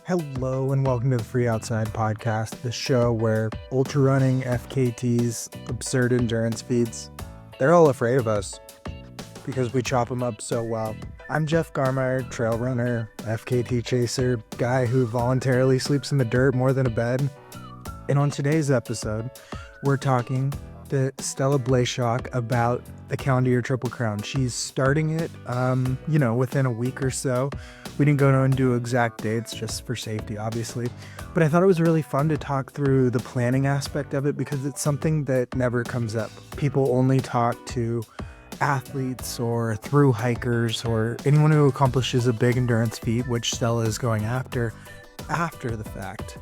Hello and welcome to the Free Outside podcast, the show where ultra running, FKTs, absurd endurance feeds, they're all afraid of us because we chop them up so well. I'm Jeff Garmeyer, trail runner, FKT chaser, guy who voluntarily sleeps in the dirt more than a bed. And on today's episode, we're talking to Stella Blashock about the Calendar Year Triple Crown. She's starting it, within a week or so. We didn't go into exact dates just for safety, obviously. But I thought it was really fun to talk through the planning aspect of it because it's something that never comes up. People only talk to athletes or thru-hikers or anyone who accomplishes a big endurance feat, which Stella is going after the fact.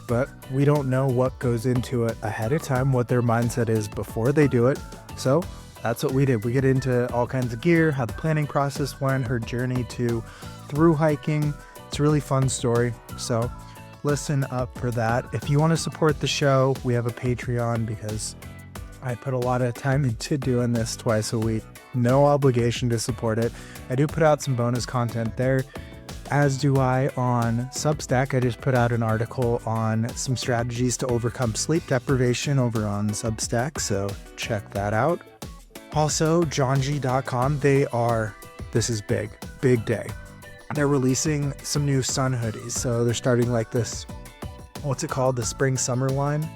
But we don't know what goes into it ahead of time, what their mindset is before they do it. So that's what we did. We get into all kinds of gear, how the planning process went, her journey to Thru-Hiking. It's a really fun story. So listen up for that. If you want to support the show, we have a Patreon because I put a lot of time into doing this twice a week. No obligation to support it. I do put out some bonus content there, as do I on Substack. I just put out an article on some strategies to overcome sleep deprivation over on Substack, so check that out. Also, Jonji.com, this is big day. They're releasing some new sun hoodies. So they're starting like this, what's it called? The spring summer line.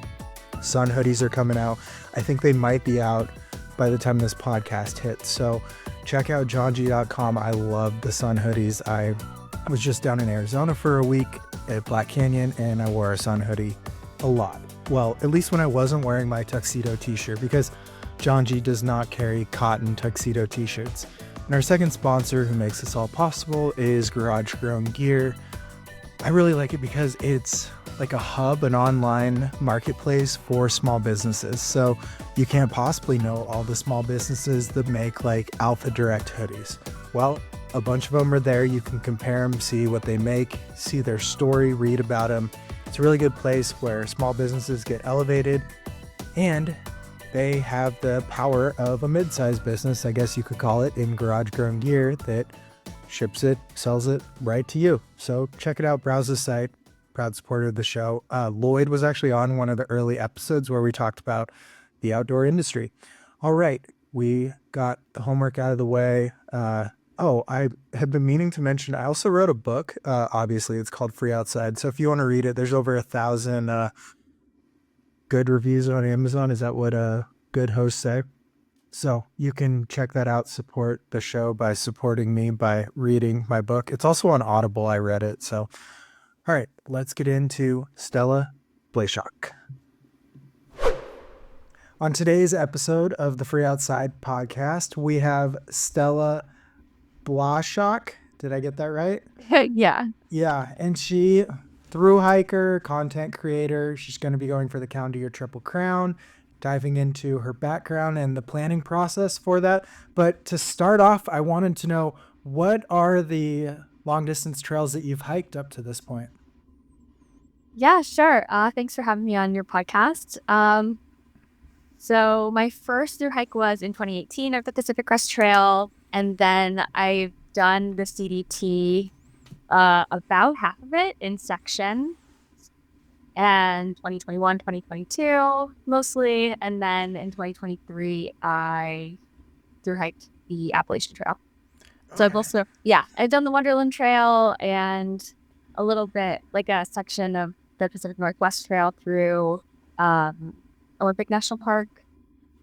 Sun hoodies are coming out. I think they might be out by the time this podcast hits. So check out Jonji.com. I love the sun hoodies. I was just down in Arizona for a week at Black Canyon and I wore a sun hoodie a lot. Well, at least when I wasn't wearing my tuxedo t-shirt, because Jonji does not carry cotton tuxedo t-shirts. And our second sponsor who makes this all possible is Garage Grown Gear. I really like it because it's like a hub, an online marketplace for small businesses. So you can't possibly know all the small businesses that make like Alpha Direct hoodies. Well, a bunch of them are there. You can compare them, see what they make, see their story, read about them. It's a really good place where small businesses get elevated and they have the power of a mid-sized business, I guess you could call it, in Garage Grown Gear that ships it, sells it right to you. So check it out, browse the site, proud supporter of the show. Lloyd was actually on one of the early episodes where we talked about the outdoor industry. All right, we got the homework out of the way. I had been meaning to mention, I also wrote a book. Obviously, it's called Free Outside. So if you want to read it, there's over 1,000 good reviews on Amazon. Is that what good hosts say? So you can check that out, support the show by supporting me by reading my book. It's also on Audible. I read it. So, all right, let's get into Stella Blashock. On today's episode of the Free Outside podcast, we have Stella Blashock. Did I get that right? Yeah. Yeah, and she thru-hiker, content creator. She's going to be going for the Calendar Year Triple Crown, diving into her background and the planning process for that. But to start off, I wanted to know, what are the long distance trails that you've hiked up to this point? Yeah, sure. Thanks for having me on your podcast. So my first through hike was in 2018 of the Pacific Crest Trail. And then I've done the CDT, about half of it in section, and 2021, 2022 mostly. And then in 2023, I through hiked the Appalachian Trail. So Okay. I've done the Wonderland Trail and a little bit, like a section of the Pacific Northwest Trail through Olympic National Park.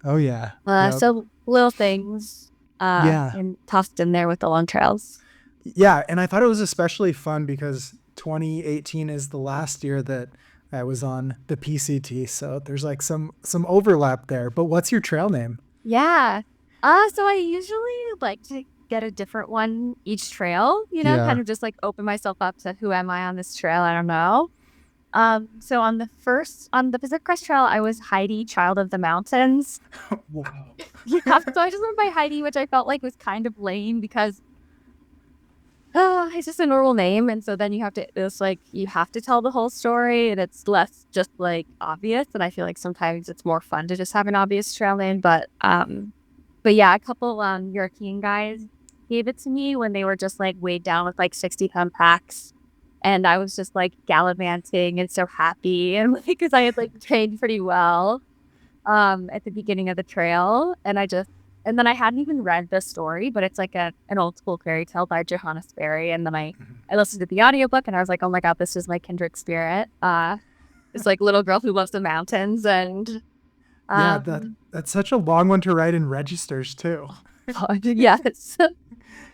Oh, yeah. Yep. So little things Yeah. and tossed in there with the long trails. Yeah, and I thought it was especially fun because 2018 is the last year that I was on the PCT, so there's like some overlap there. But what's your trail name? Yeah. So I usually like to get a different one each trail, Yeah. kind of just like open myself up to who am I on this trail? I don't know. So on the Pacific Crest Trail, I was Heidi, Child of the Mountains. Wow. Yeah, so I just went by Heidi, which I felt like was kind of lame because it's just a normal name. And so then you have to tell the whole story, and it's less just like obvious. And I feel like sometimes it's more fun to just have an obvious trail name. But yeah, a couple European guys gave it to me when they were just like weighed down with like 60-pound packs. And I was just like gallivanting and so happy, and like because I had like trained pretty well at the beginning of the trail, and then I hadn't even read the story, but it's like an old school fairy tale by Johannes Barry, and then I listened to the audiobook, and I was like, oh my god, this is my kindred spirit. This like little girl who loves the mountains, and Yeah, that's such a long one to write in registers too. yes.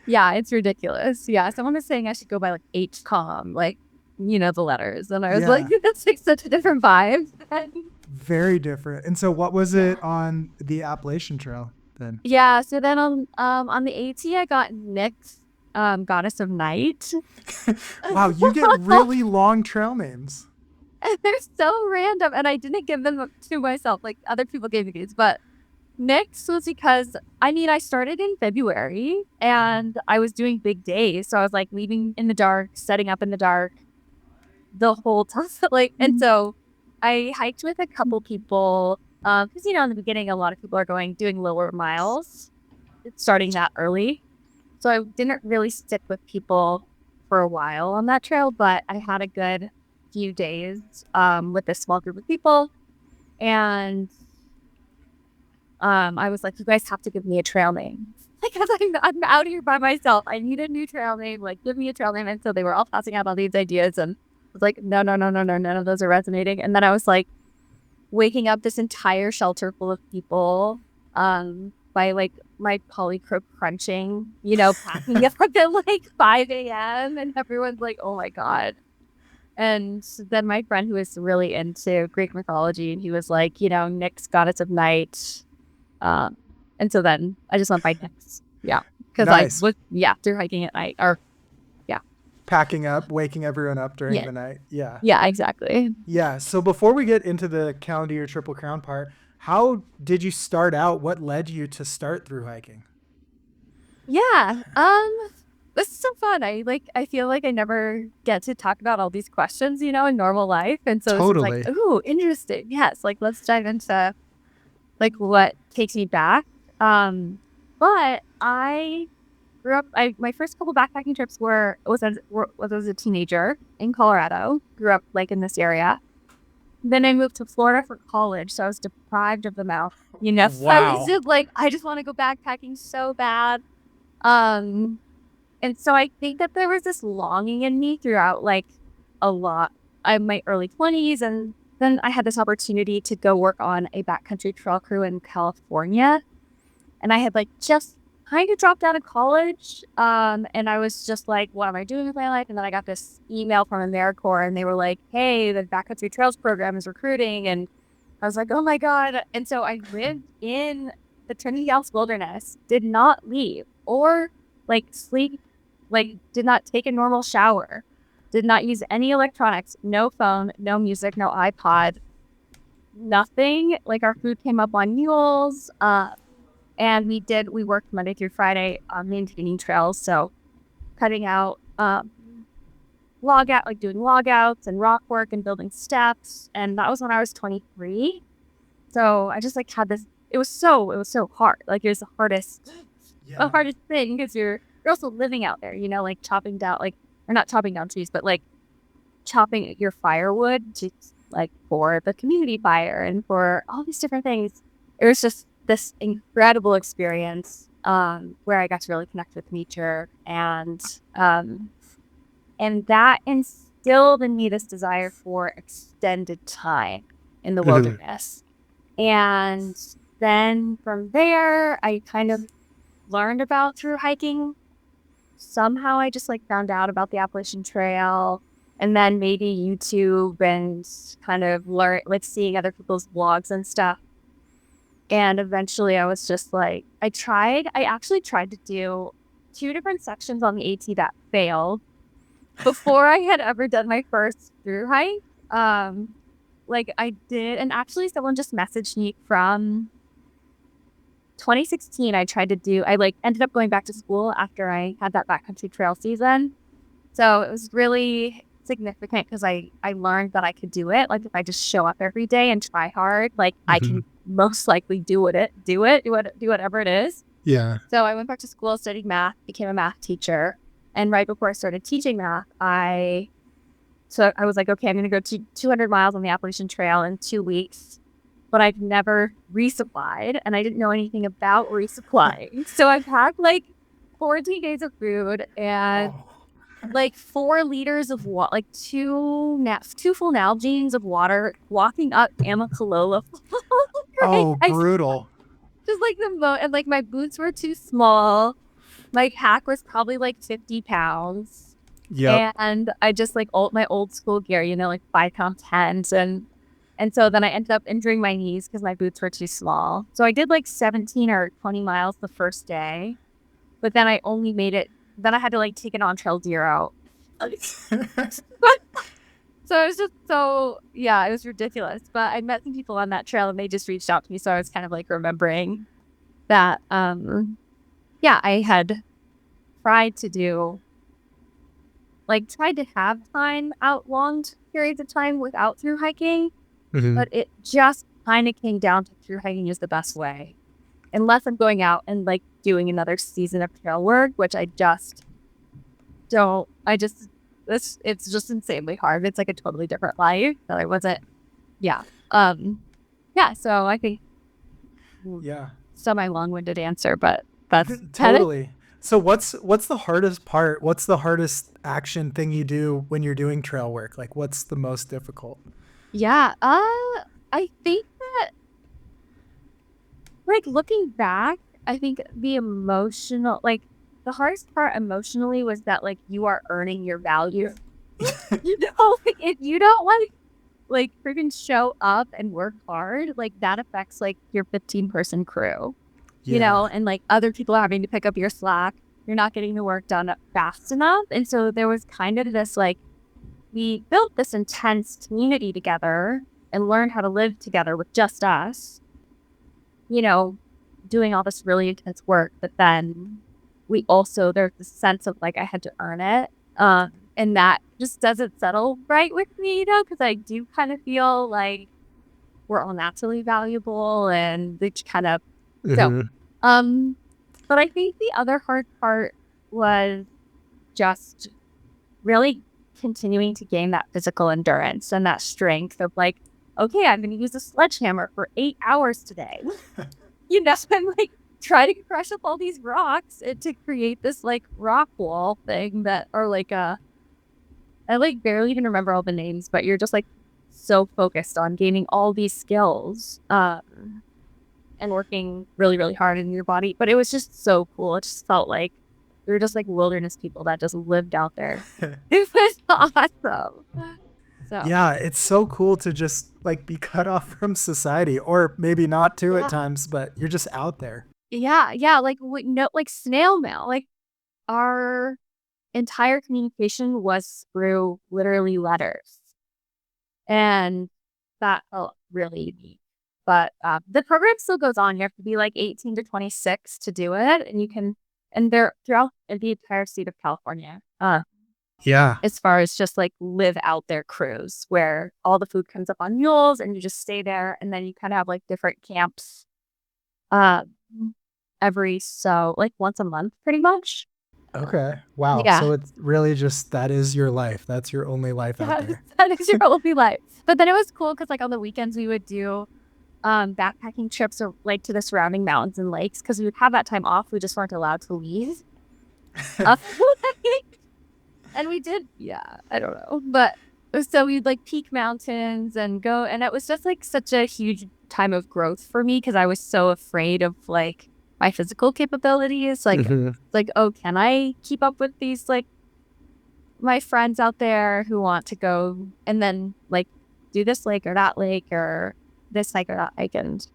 Yeah, it's ridiculous. Yeah, someone was saying I should go by like HCOM, like, the letters. And I was like, that's like such a different vibe. Very different. And so what was it on the Appalachian Trail then? Yeah, so then on the AT I got Nyx, Goddess of Night. Wow, you get really long trail names. And they're so random, and I didn't give them to myself. Like other people gave me these, but Nyx was because I started in February and I was doing big days. So I was like leaving in the dark, setting up in the dark the whole time. And so I hiked with a couple people. Because in the beginning a lot of people are doing lower miles, starting that early. So I didn't really stick with people for a while on that trail, but I had a good few days with this small group of people. And I was like, you guys have to give me a trail name. Because I'm out here by myself. I need a new trail name. Like, give me a trail name. And so they were all passing out all these ideas. And I was like, no, none of those are resonating. And then I was like, waking up this entire shelter full of people by like my polycroak crunching, packing up at like 5 a.m. And everyone's like, oh my God. And then my friend who was really into Greek mythology, and he was like, Nyx, Goddess of Night. And so then I just went by Nyx. Yeah. Because nice. I was, through hiking at night. Packing up, waking everyone up during the night. Yeah. Yeah, exactly. Yeah. So before we get into the calendar year Triple Crown part, how did you start out? What led you to start through hiking? Yeah. This is so fun. I feel like I never get to talk about all these questions, in normal life. And so Totally. It's like, ooh, interesting. Yes. Like, let's dive into like what takes me back. But I grew up, my first couple backpacking trips was as a teenager in Colorado. Grew up like in this area. Then I moved to Florida for college, so I was deprived of the mountain. Wow. So I was just like, I just want to go backpacking so bad. And so I think that there was this longing in me throughout like a lot of my early 20s, and then I had this opportunity to go work on a backcountry trail crew in California, and I had like just kind of dropped out of college, and I was just like, what am I doing with my life? And then I got this email from AmeriCorps, and they were like, hey, the backcountry trails program is recruiting. And I was like, oh my God. And so I lived in the Trinity House Wilderness, did not leave or like sleep, like did not take a normal shower, did not use any electronics, no phone, no music, no iPod, nothing. Like our food came up on mules. And we worked Monday through Friday maintaining trails. So cutting out doing logouts and rock work and building steps. And that was when I was 23. So I just like had this, it was so hard. Like it was the hardest thing because you're also living out there, like chopping down, or not chopping down trees, but like chopping your firewood to like for the community fire and for all these different things. It was just this incredible experience where I got to really connect with nature, and that instilled in me this desire for extended time in the wilderness. And then from there, I kind of learned about through hiking. Somehow I just like found out about the Appalachian Trail, and then maybe YouTube and kind of like seeing other people's vlogs and stuff. And eventually I was just like, I actually tried to do 2 different sections on the AT that failed before I had ever done my first through hike. Like I did, and actually someone just messaged me from 2016. I ended up going back to school after I had that backcountry trail season. So it was really significant because I learned that I could do it. Like if I just show up every day and try hard, like I can most likely do whatever it is. Yeah. So I went back to school, studied math, became a math teacher. And right before I started teaching math, I So I was like, okay, I'm going to go 200 miles on the Appalachian Trail in 2 weeks. But I've never resupplied, and I didn't know anything about resupplying. So I've had like 14 days of food and like 4 liters of water, like two full Nalgene's of water, walking up Amicalola. Right? Oh, brutal. Just like and like my boots were too small. My pack was probably like 50 pounds. Yep. And I just like my old school gear, like 5-pound tents. And so then I ended up injuring my knees because my boots were too small. So I did like 17 or 20 miles the first day, but then I only made it. Then I had to like take an on-trail deer out. So it was just it was ridiculous. But I met some people on that trail and they just reached out to me. So I was kind of like remembering that, I had tried to have time out long periods of time without through hiking, but it just kind of came down to through hiking is the best way. Unless I'm going out and like doing another season of trail work, which I just don't. It's just insanely hard. It's like a totally different life that I wasn't. Yeah. So I think. Yeah. Semi long-winded answer, but that's totally. So what's the hardest part? What's the hardest action thing you do when you're doing trail work? Like, what's the most difficult? Yeah. I think that, like, looking back, I think the hardest part emotionally was that, like, you are earning your value. If you don't like freaking show up and work hard, like that affects like your 15-person crew, and like other people are having to pick up your slack. You're not getting the work done fast enough. And so there was kind of this, like, we built this intense community together and learned how to live together with just us, doing all this really intense work. But then there's this sense of like, I had to earn it. And that just doesn't settle right with me, because I do kind of feel like we're all naturally valuable and they kind of, but I think the other hard part was just really continuing to gain that physical endurance and that strength of like, okay, I'm going to use a sledgehammer for 8 hours today. I'm like, try to crush up all these rocks and to create this like rock wall thing that are like I like barely even remember all the names, but you're just like so focused on gaining all these skills and working really, really hard in your body. But it was just so cool. It just felt like we were just like wilderness people that just lived out there. It was awesome. So yeah, it's so cool to just like be cut off from society, or maybe not too at times, but you're just out there. Yeah, like like snail mail. Like our entire communication was through literally letters, and that felt really neat. But the program still goes on. You have to be like 18 to 26 to do it, and they're throughout the entire state of California. As far as just like live out their cruise where all the food comes up on mules and you just stay there, and then you kind of have like different camps like once a month pretty much. Okay. Wow. Yeah. So it's really just, that is your life. That's your only life out there. That is your only life. But then it was cool because like on the weekends we would do backpacking trips or like to the surrounding mountains and lakes because we would have that time off. We just weren't allowed to leave. And we did, I don't know. But so we'd like peak mountains and go, and it was just like such a huge time of growth for me because I was so afraid of like my physical capabilities. Like, like, oh, can I keep up with these like my friends out there who want to go and then like do this lake or that lake or this hike or that hike? And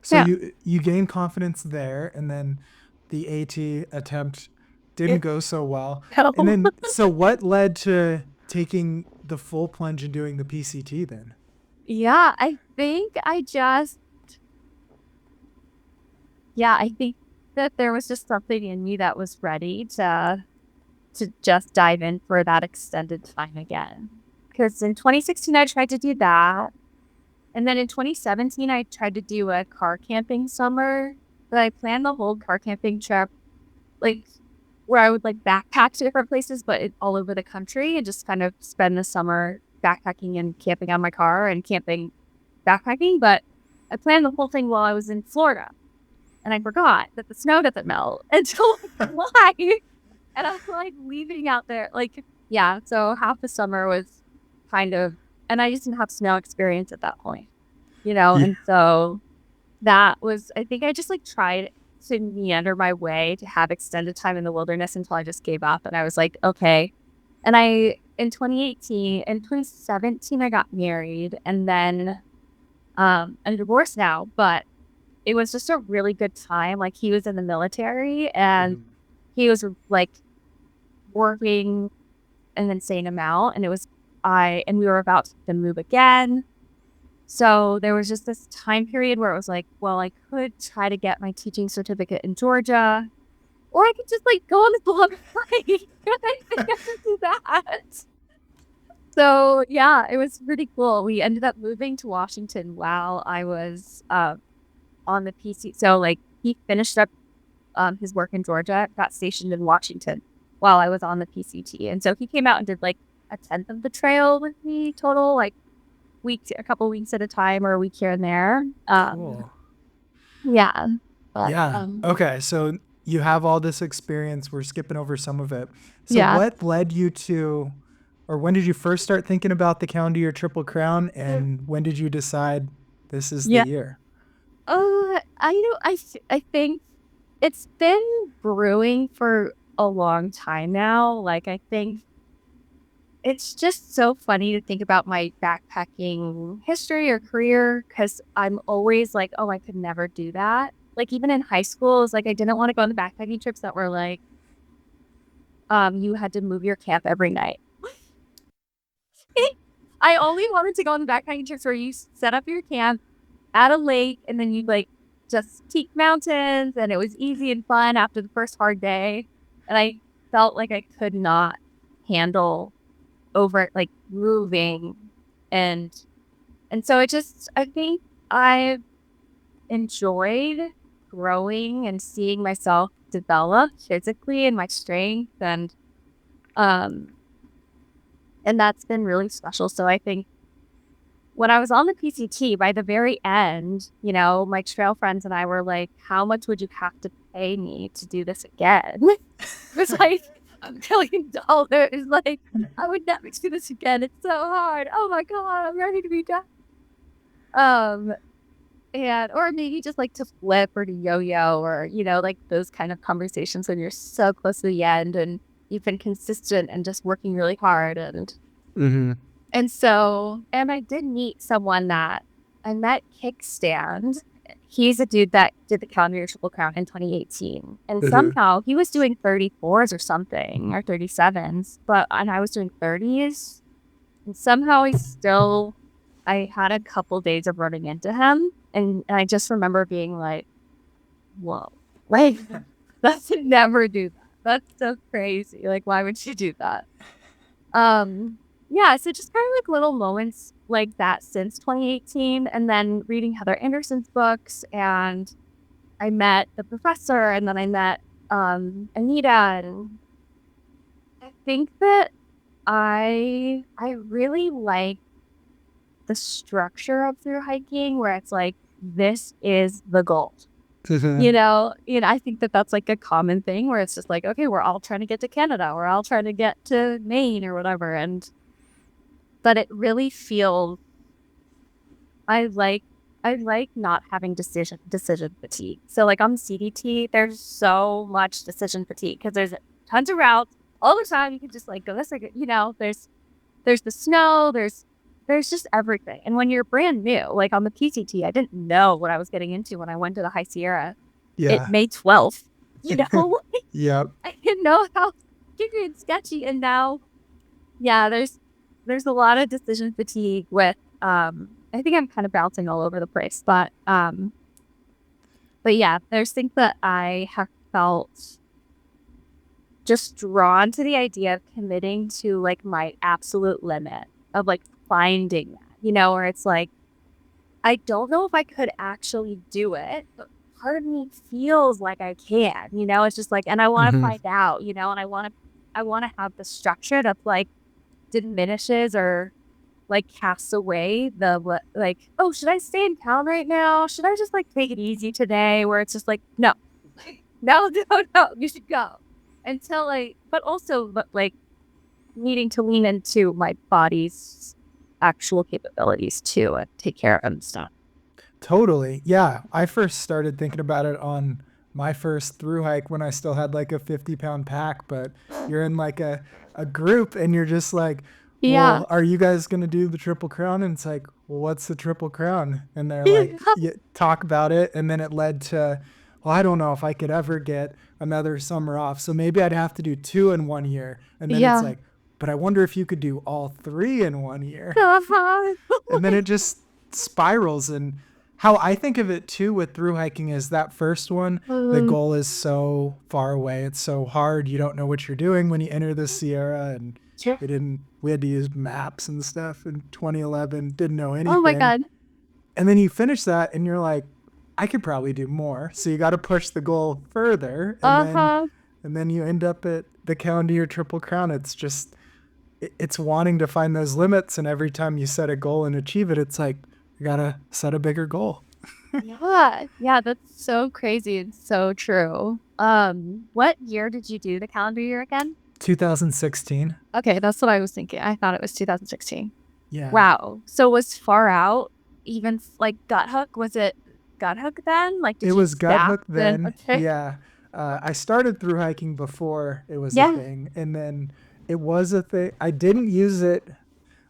so you gain confidence there, and then the AT attempt didn't go so well. And then so what led to taking the full plunge and doing the PCT then? I think I think that there was just something in me that was ready to just dive in for that extended time again. Because in 2016, I tried to do that. And then in 2017, I tried to do a car camping summer. But I planned the whole car camping trip like where I would like backpack to different places, but all over the country, and just kind of spend the summer backpacking and camping on my car and camping, backpacking. But I planned the whole thing while I was in Florida, and I forgot that the snow doesn't melt until July. And I was like leaving out there, like, yeah. So half the summer was kind of, and I just didn't have snow experience at that point, Yeah. and so that was, I think I just like tried to meander my way to have extended time in the wilderness until I just gave up. And I was like, okay. And in 2017, I got married, and then I'm divorced now, but it was just a really good time. Like, he was in the military, and he was like working an insane amount, and and we were about to move again. So there was just this time period where it was like, well, I could try to get my teaching certificate in Georgia, or I could just like go on this long hike. I think I could do that. So yeah, it was pretty cool. We ended up moving to Washington while I was on the PC. So like, he finished up his work in Georgia, got stationed in Washington while I was on the PCT. And so he came out and did like a 10th of the trail with me total, like a couple weeks at a time, or a week here and there. Cool. Yeah. But, Yeah. Okay. So you have all this experience. We're skipping over some of it. So yeah. what led you to, or when did you first start thinking about the Calendar Year Triple Crown, and when did you decide this is the year? I think it's been brewing for a long time now. Like, I think it's just so funny to think about my backpacking history or career, because I'm always like, oh, I could never do that. Like, even in high school, it's like I didn't want to go on the backpacking trips that were like, you had to move your camp every night. I only wanted to go on the backpacking trips where you set up your camp at a lake, and then you like just peak mountains, and it was easy and fun after the first hard day. And I felt like I could not handle over like moving, and so I think I enjoyed growing and seeing myself develop physically and my strength, and that's been really special. So I think when I was on the PCT, by the very end, my trail friends and I were like, how much would you have to pay me to do this again? It was like $1 million. Like, I would never do this again. It's so hard. Oh my God, I'm ready to be done. Or maybe just like to flip or to yo-yo, or, like those kind of conversations when you're so close to the end and you've been consistent and just working really hard. And so, and I did meet someone that I met Kickstand. He's a dude that did the Calendar Year Triple Crown in 2018. And somehow he was doing 34s or something, or 37s, and I was doing 30s. And somehow I had a couple days of running into him. And I just remember being like, whoa, like, that's never do that. That's so crazy. Like, why would you do that? Yeah, so just kind of like little moments like that since 2018, and then reading Heather Anderson's books, and I met the professor, and then I met Anita, and I think that I really like the structure of Thru-Hiking, where it's like, this is the goal. I think that that's like a common thing where it's just like, okay, we're all trying to get to Canada, we're all trying to get to Maine or whatever, but it really feels, I like not having decision fatigue. So like on CDT, there's so much decision fatigue because there's tons of routes all the time. You can just like go this, like, there's the snow, there's just everything. And when you're brand new, like on the PCT, I didn't know what I was getting into when I went to the High Sierra. May 12th, Yep. I didn't know how scary and sketchy. And now, yeah, there's a lot of decision fatigue with, I think I'm kind of bouncing all over the place, but yeah, there's things that I have felt just drawn to the idea of committing to like my absolute limit of like finding that, where it's like, I don't know if I could actually do it part of me feels like I can, it's just like, and I want to find out, and I want to have the structure that like diminishes or like casts away the like, oh, should I stay in town right now? Should I just like take it easy today? Where it's just like, no, no, you should go until but also like needing to lean into my body's actual capabilities too and take care of and stuff. Totally. Yeah. I first started thinking about it on my first through hike when I still had like a 50-pound pack, but you're in like a group and you're just like, Yeah. well, are you guys going to do the Triple Crown? And it's like, well, what's the Triple Crown? And they're like, you talk about it. And then it led to, well, I don't know if I could ever get another summer off. So maybe I'd have to do 2 in 1 year. And then it's like, but I wonder if you could do all 3 in 1 year. And then it just spirals. And how I think of it too with through hiking is that first one, the goal is so far away. It's so hard. You don't know what you're doing when you enter the Sierra. And we had to use maps and stuff in 2011. Didn't know anything. Oh my God. And then you finish that and you're like, I could probably do more. So you got to push the goal further. And then you end up at the calendar year Triple Crown. It's just, it's wanting to find those limits. And every time you set a goal and achieve it, it's like, you got to set a bigger goal. Yeah, that's so crazy and so true. What year did you do the calendar year again? 2016. Okay, that's what I was thinking. I thought it was 2016. Yeah. Wow. So was far out even like gut hook? Was it gut hook then? Like it was gut hook then. Okay. Yeah. I started through hiking before it was a thing, and then it was a thing. I didn't use it.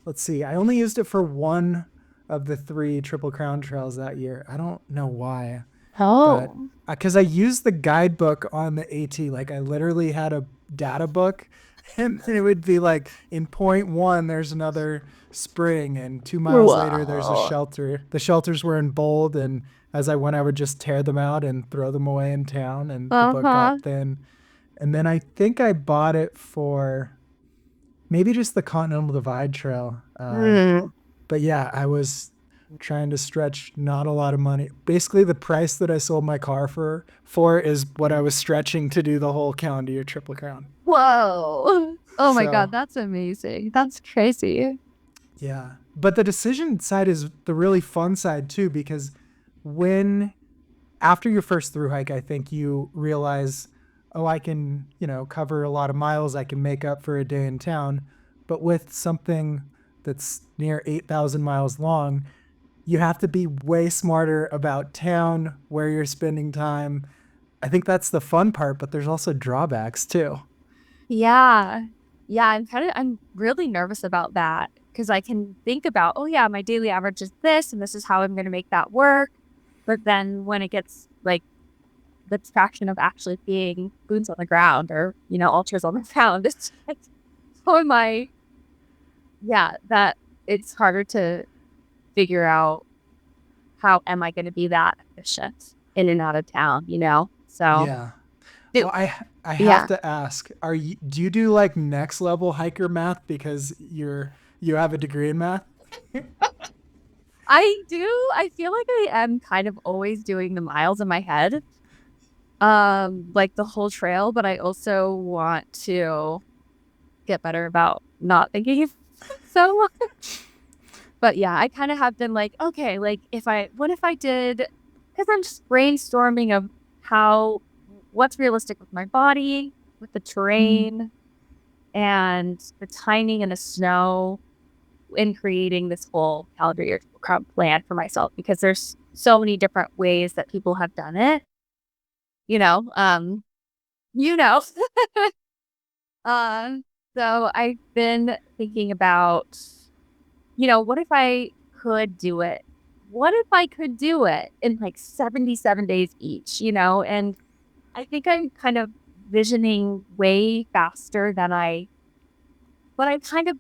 Let's see. I only used it for one of the 3 Triple Crown trails that year. I don't know why. Oh. Because I used the guidebook on the AT. Like I literally had a data book, and it would be like in point 1 there's another spring, and 2 miles later there's a shelter. The shelters were in bold, and as I went I would just tear them out and throw them away in town, and the book got thin. And then I think I bought it for maybe just the Continental Divide Trail. But yeah, I was trying to stretch not a lot of money. Basically, the price that I sold my car for is what I was stretching to do the whole calendar year Triple Crown. Whoa. Oh my God, that's amazing. That's crazy. Yeah. But the decision side is the really fun side too, because after your first through hike, I think you realize, oh, I can, cover a lot of miles. I can make up for a day in town. But with something that's near 8,000 miles long, you have to be way smarter about town, where you're spending time. I think that's the fun part, but there's also drawbacks too. Yeah. Yeah. I'm really nervous about that because I can think about, oh yeah, my daily average is this and this is how I'm going to make that work. But then when it gets like the traction of actually being boots on the ground or, ultras on the ground, it's like, oh my, that it's harder to figure out how am I going to be that efficient in and out of town, So yeah. Well, I have to ask, do you do like next level hiker math because you have a degree in math? I do. I feel like I am kind of always doing the miles in my head, like the whole trail, but I also want to get better about not thinking so much. But yeah, I kind of have been like, okay, like what if I did, because I'm just brainstorming of what's realistic with my body, with the terrain, and the timing and the snow, in creating this whole calendar year plan for myself, because there's so many different ways that people have done it. So I've been thinking about, what if I could do it? What if I could do it in like 77 days each, And I think I'm kind of visioning way faster than but that's kind of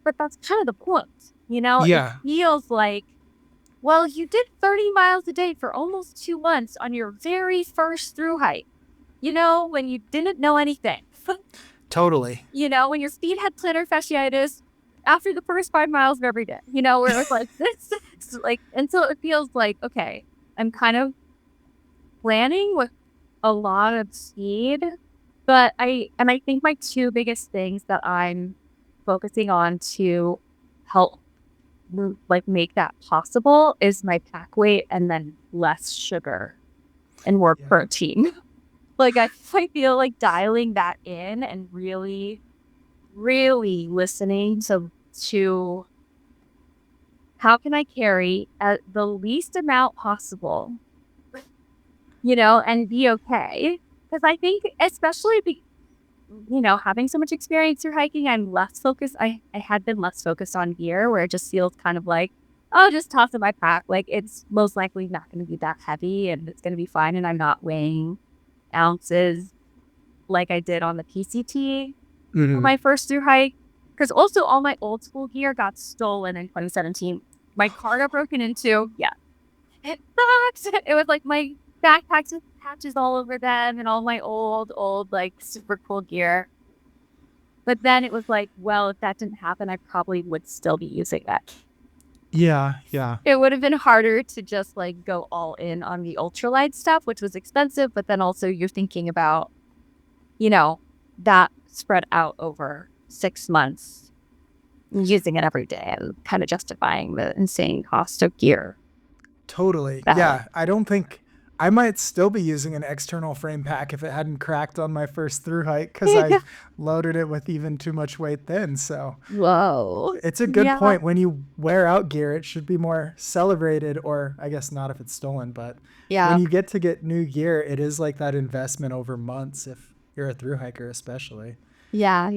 the point, Yeah. It feels like, well, you did 30 miles a day for almost 2 months on your very first through hike, when you didn't know anything. Totally. When your feet had plantar fasciitis after the first 5 miles of every day, where it was like this, like, and so it feels like, okay, I'm kind of planning with a lot of speed, but I think my two biggest things that I'm focusing on to help like make that possible is my pack weight and then less sugar and more protein. Like I feel like dialing that in and really, really listening to how can I carry at the least amount possible, and be okay. Because I think, especially, having so much experience through hiking, I'm less focused. I had been less focused on gear, where it just feels kind of like, oh, just toss in my pack. Like, it's most likely not going to be that heavy and it's going to be fine. And I'm not weighing ounces like I did on the PCT for my first through hike. Because also all my old school gear got stolen in 2017. My car got broken into. Yeah. It sucks. It was like my backpacks with patches all over them and all my old, like super cool gear. But then it was like, well, if that didn't happen, I probably would still be using that. Yeah. It would have been harder to just like go all in on the ultralight stuff, which was expensive. But then also you're thinking about, that spread out over 6 months, using it every day and kind of justifying the insane cost of gear. Totally. Yeah. I don't think I might still be using an external frame pack if it hadn't cracked on my first through hike because I loaded it with even too much weight then. So, whoa, it's a good point. When you wear out gear, it should be more celebrated, or I guess not if it's stolen, but when you get new gear, it is like that investment over months if you're a through hiker, especially. Yeah. So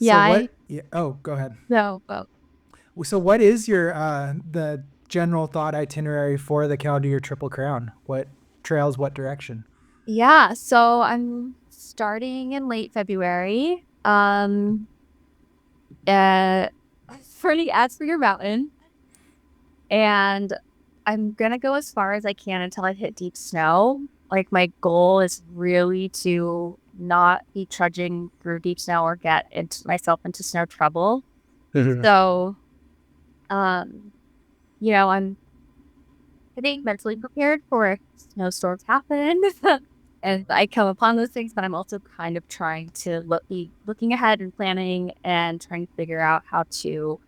what? Go ahead. No. So what is your the general thought itinerary for the Calendar Year Triple Crown? What trails, what direction? Yeah, so I'm starting in late February. For the Ads for Your Mountain, and I'm gonna go as far as I can until I hit deep snow. Like my goal is really to not be trudging through deep snow or get myself into snow trouble. So, I'm getting mentally prepared for snowstorms happen. And I come upon those things, but I'm also kind of trying to looking ahead and planning and trying to figure out how to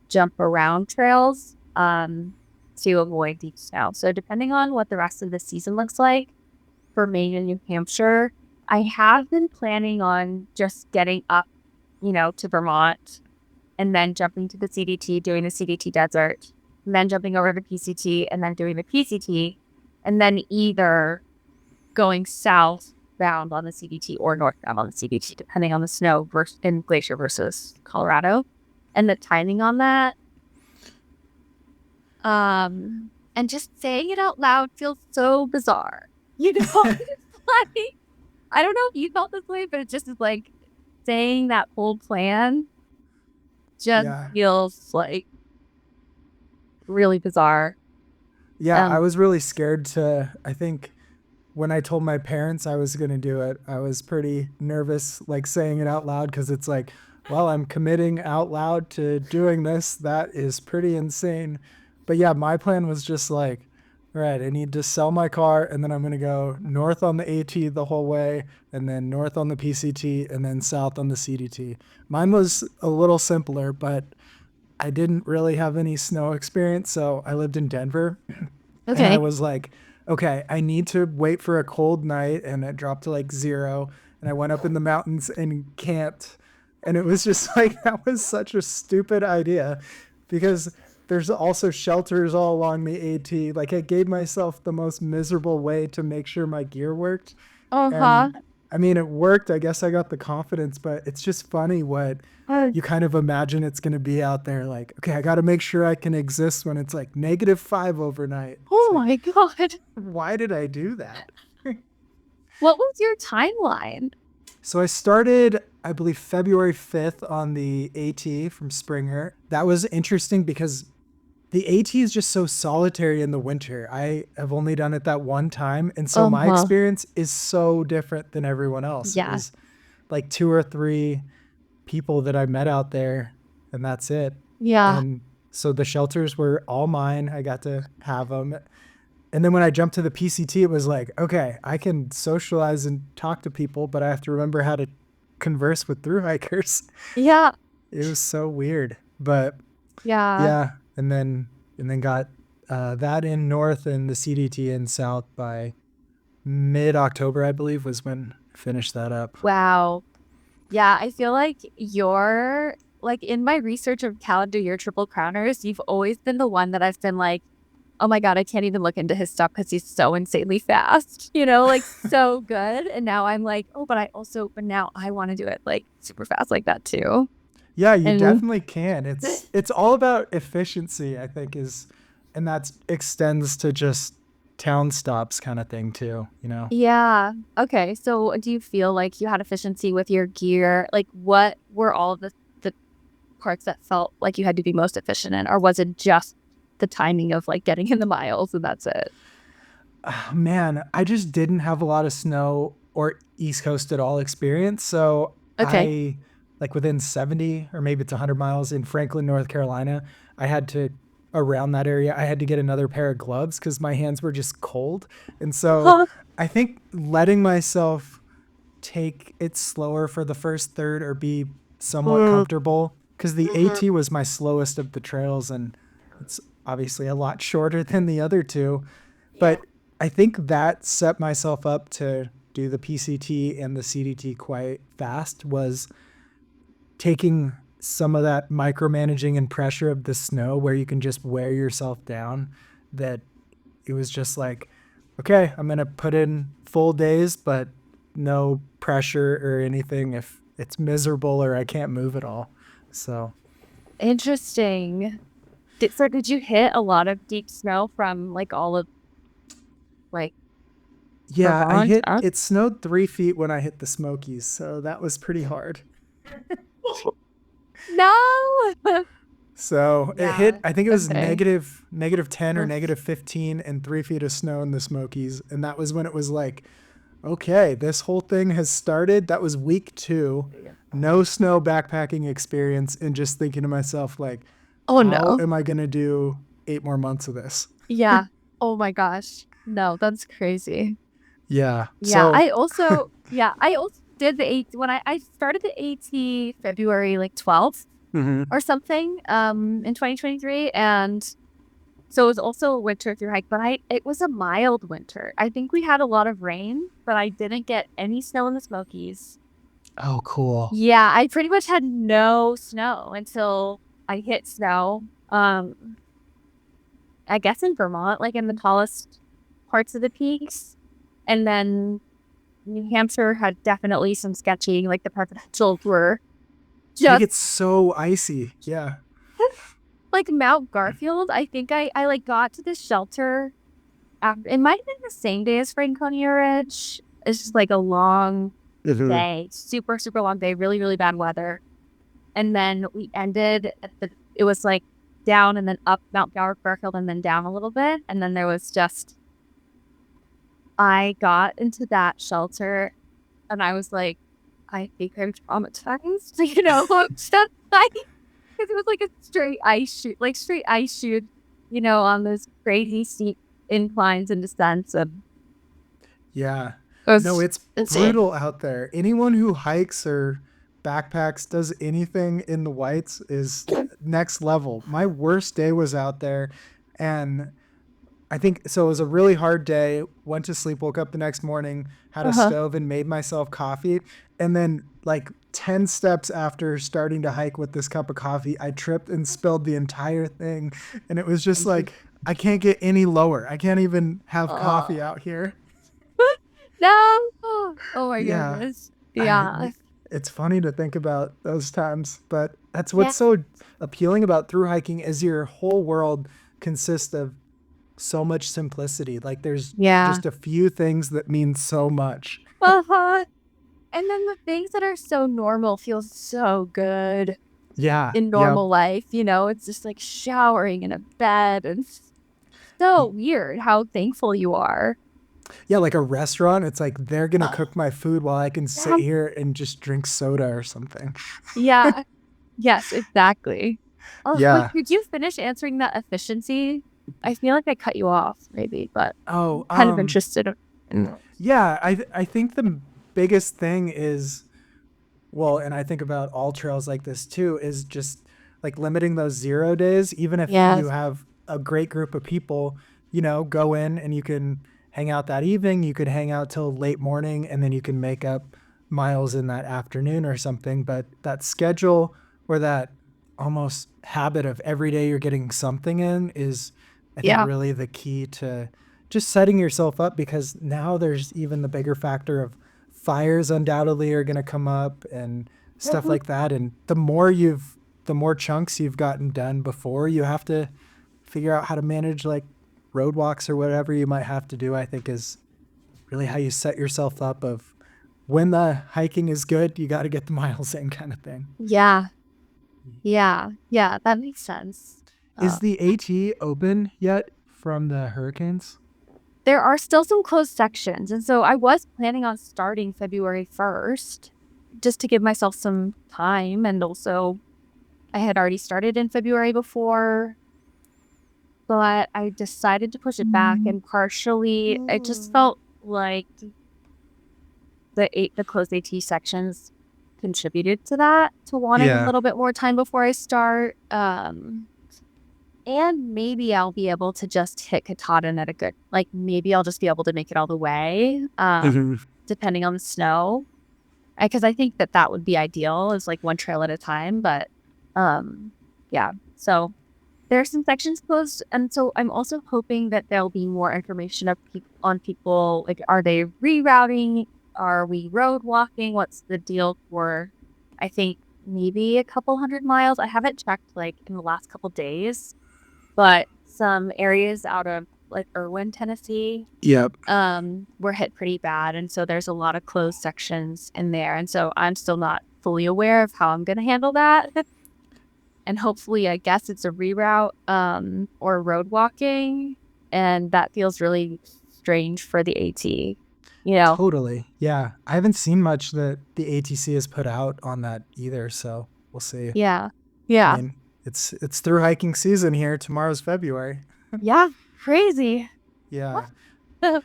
jump around trails to avoid deep snow. So depending on what the rest of the season looks like for Maine and New Hampshire, I have been planning on just getting up, to Vermont and then jumping to the CDT, doing the CDT desert, and then jumping over the PCT and then doing the PCT, and then either going southbound on the CDT or northbound on the CDT, depending on the snow in Glacier versus Colorado and the timing on that. And just saying it out loud feels so bizarre. It's like, I don't know if you felt this way, but it just is like saying that whole plan just feels like really bizarre. Yeah, I was really scared I think when I told my parents I was going to do it, I was pretty nervous, like saying it out loud, because it's like, well, I'm committing out loud to doing this. That is pretty insane. But yeah, my plan was just like, all right, I need to sell my car, and then I'm going to go north on the AT the whole way, and then north on the PCT, and then south on the CDT. Mine was a little simpler, but I didn't really have any snow experience, so I lived in Denver. Okay. And I was like, okay, I need to wait for a cold night, and it dropped to like 0. And I went up in the mountains and camped. And it was just like, that was such a stupid idea, because there's also shelters all along the AT. Like, I gave myself the most miserable way to make sure my gear worked. And I mean, it worked. I guess I got the confidence, but it's just funny what you kind of imagine it's going to be out there. Like, okay, I got to make sure I can exist when it's like -5 overnight. Oh my God. Why did I do that? What was your timeline? So I started, I believe, February 5th on the AT from Springer. That was interesting because the AT is just so solitary in the winter. I have only done it that one time. And so my experience is so different than everyone else. Yeah. It was like 2 or 3 people that I met out there, and that's it. Yeah. And so the shelters were all mine. I got to have them. And then when I jumped to the PCT, it was like, okay, I can socialize and talk to people, but I have to remember how to converse with thru hikers. Yeah. It was so weird, but Yeah. yeah. And then got that in north and the CDT in south by mid-October, I believe, was when I finished that up. Wow. Yeah, I feel like you're like in my research of calendar year triple crowners, you've always been the one that I've been like, oh my God, I can't even look into his stuff because he's so insanely fast, like so good. And now I'm like, oh, but now I want to do it like super fast like that too. Yeah, you And definitely can. It's all about efficiency, I think, and that extends to just town stops kind of thing too. yeah. Okay. So do you feel like you had efficiency with your gear? Like what were all of the parts that felt like you had to be most efficient in? Or was it just the timing of like getting in the miles and that's it? Oh, man, I just didn't have a lot of snow or East Coast at all experience. So Okay. I, like within 70 or maybe it's 100 miles in Franklin, North Carolina, I had to, around that area, I had to get another pair of gloves because my hands were just cold. And so I think letting myself take it slower for the first third or be somewhat comfortable because the AT was my slowest of the trails and it's obviously a lot shorter than the other two. Yeah. But I think that set myself up to do the PCT and the CDT quite fast was taking some of that micromanaging and pressure of the snow where you can just wear yourself down. That it was just like, okay, I'm going to put in full days, but no pressure or anything if it's miserable or I can't move at all. So, Interesting. Did you hit a lot of deep snow from like all of like yeah, Vermont? it snowed 3 feet when I hit the Smokies. So that was pretty hard. No. So it hit, Yeah. I think it was Okay. negative 10 or Ugh. negative 15 and 3 feet of snow in the Smokies. And that was when it was like, okay, this whole thing has started. That was week 2. No snow backpacking experience. And just thinking to myself, like, Oh how no. am I going to do 8 more months of this? Yeah. Oh my gosh. No, that's crazy. Yeah. Yeah. So, I also did the AT when I started the AT February like 12th mhm. or something in 2023 and so it was also a winter through hike, but it was a mild winter. I think we had a lot of rain, but I didn't get any snow in the Smokies. Oh, cool. Yeah, I pretty much had no snow until I hit snow. I guess in Vermont, like in the tallest parts of the peaks. And then New Hampshire had definitely some sketchy, like the presidentials were They just get so icy. Yeah. like Mount Garfield. I think I like got to the shelter after it might have been the same day as Franconia Ridge. It's just like a long Mhm. day, super, super long day, really, really bad weather. And then we ended it was like down and then up Mount Garfield and then down a little bit. And then there was just, I got into that shelter and I was like, I think I'm traumatized, stuff like, because it was like a straight ice shoot, on those crazy steep inclines and descents. And Yeah. it No, was it's insane. brutal out there. Anyone who hikes or backpacks, does anything in the whites is next level. My worst day was out there and I think so. It was a really hard day. Went to sleep, woke up the next morning, had a Uh-huh. stove, and made myself coffee. And then, like 10 steps after starting to hike with this cup of coffee, I tripped and spilled the entire thing. And it was just like, I can't get any lower. I can't even have coffee Oh. out here. No. Oh my Yeah. goodness. I, Yeah. it's funny to think about those times, but that's Yeah. what's so appealing about through hiking is your whole world consists of so much simplicity. Like there's Yeah. just a few things that mean so much. Uh-huh. And then the things that are so normal feel so good Yeah. in Yep. normal life, it's just like showering in a bed and it's so weird how thankful you are. Yeah, like a restaurant, it's like they're gonna Oh, cook my food while I can sit yeah. here and just drink soda or something. Yeah. Yes, exactly. Oh, wait, Yeah. did you finish answering that efficiency? I feel like I cut you off maybe, but Oh, kind of interested in. yeah, I think the biggest thing is, well, and I think about all trails like this too, is just like limiting those 0 days. Even if you Yes. have a great group of people, go in and you can hang out that evening, you could hang out till late morning, and then you can make up miles in that afternoon or something. But that schedule, or that almost habit of every day you're getting something in, is, I think, Yeah. really the key to just setting yourself up, because now there's even the bigger factor of fires undoubtedly are going to come up and stuff Mhm. like that. And the more chunks you've gotten done before, you have to figure out how to manage like road walks or whatever you might have to do, I think, is really how you set yourself up of when the hiking is good, you got to get the miles in, kind of thing. Yeah. Yeah. Yeah. That makes sense. Is the AT open yet from the hurricanes? There are still some closed sections. And so I was planning on starting February 1st just to give myself some time. And also, I had already started in February before, but I decided to push it back. And partially, it just felt like the closed AT sections contributed to that, to wanting a Yeah. little bit more time before I start. And maybe I'll be able to just hit Katahdin at a good, like, maybe I'll just be able to make it all the way, depending on the snow. Because I think that would be ideal, is like one trail at a time. But yeah, so there are some sections closed. And so I'm also hoping that there'll be more information on people. Like, are they rerouting? Are we road walking? What's the deal for, I think, maybe a couple 100 miles? I haven't checked like in the last couple days. But some areas out of like Irwin, Tennessee, Yep. were hit pretty bad. And so there's a lot of closed sections in there. And so I'm still not fully aware of how I'm going to handle that. And hopefully, I guess it's a reroute, or road walking. And that feels really strange for the AT, you know? Totally. Yeah. I haven't seen much that the ATC has put out on that either, so we'll see. Yeah. I Yeah. mean, it's through hiking season here. Tomorrow's February. Yeah. Crazy. Yeah.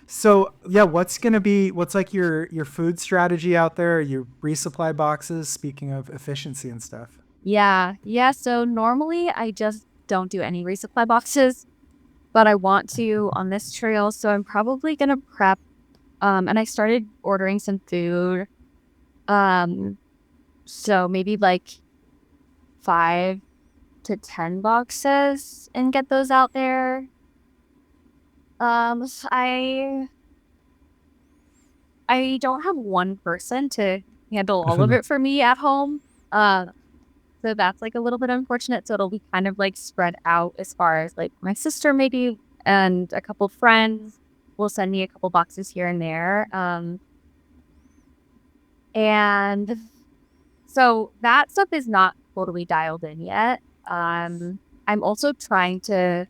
So yeah, what's like your food strategy out there? Your resupply boxes, speaking of efficiency and stuff. Yeah. Yeah. So normally I just don't do any resupply boxes, but I want to on this trail. So I'm probably going to prep. And I started ordering some food. Um, so maybe like 5 to 10 boxes and get those out there. So I don't have one person to handle all of it for me at home. So that's like a little bit unfortunate. So it'll be kind of like spread out, as far as like my sister maybe and a couple friends will send me a couple boxes here and there. And so that stuff is not totally dialed in yet. I'm also trying to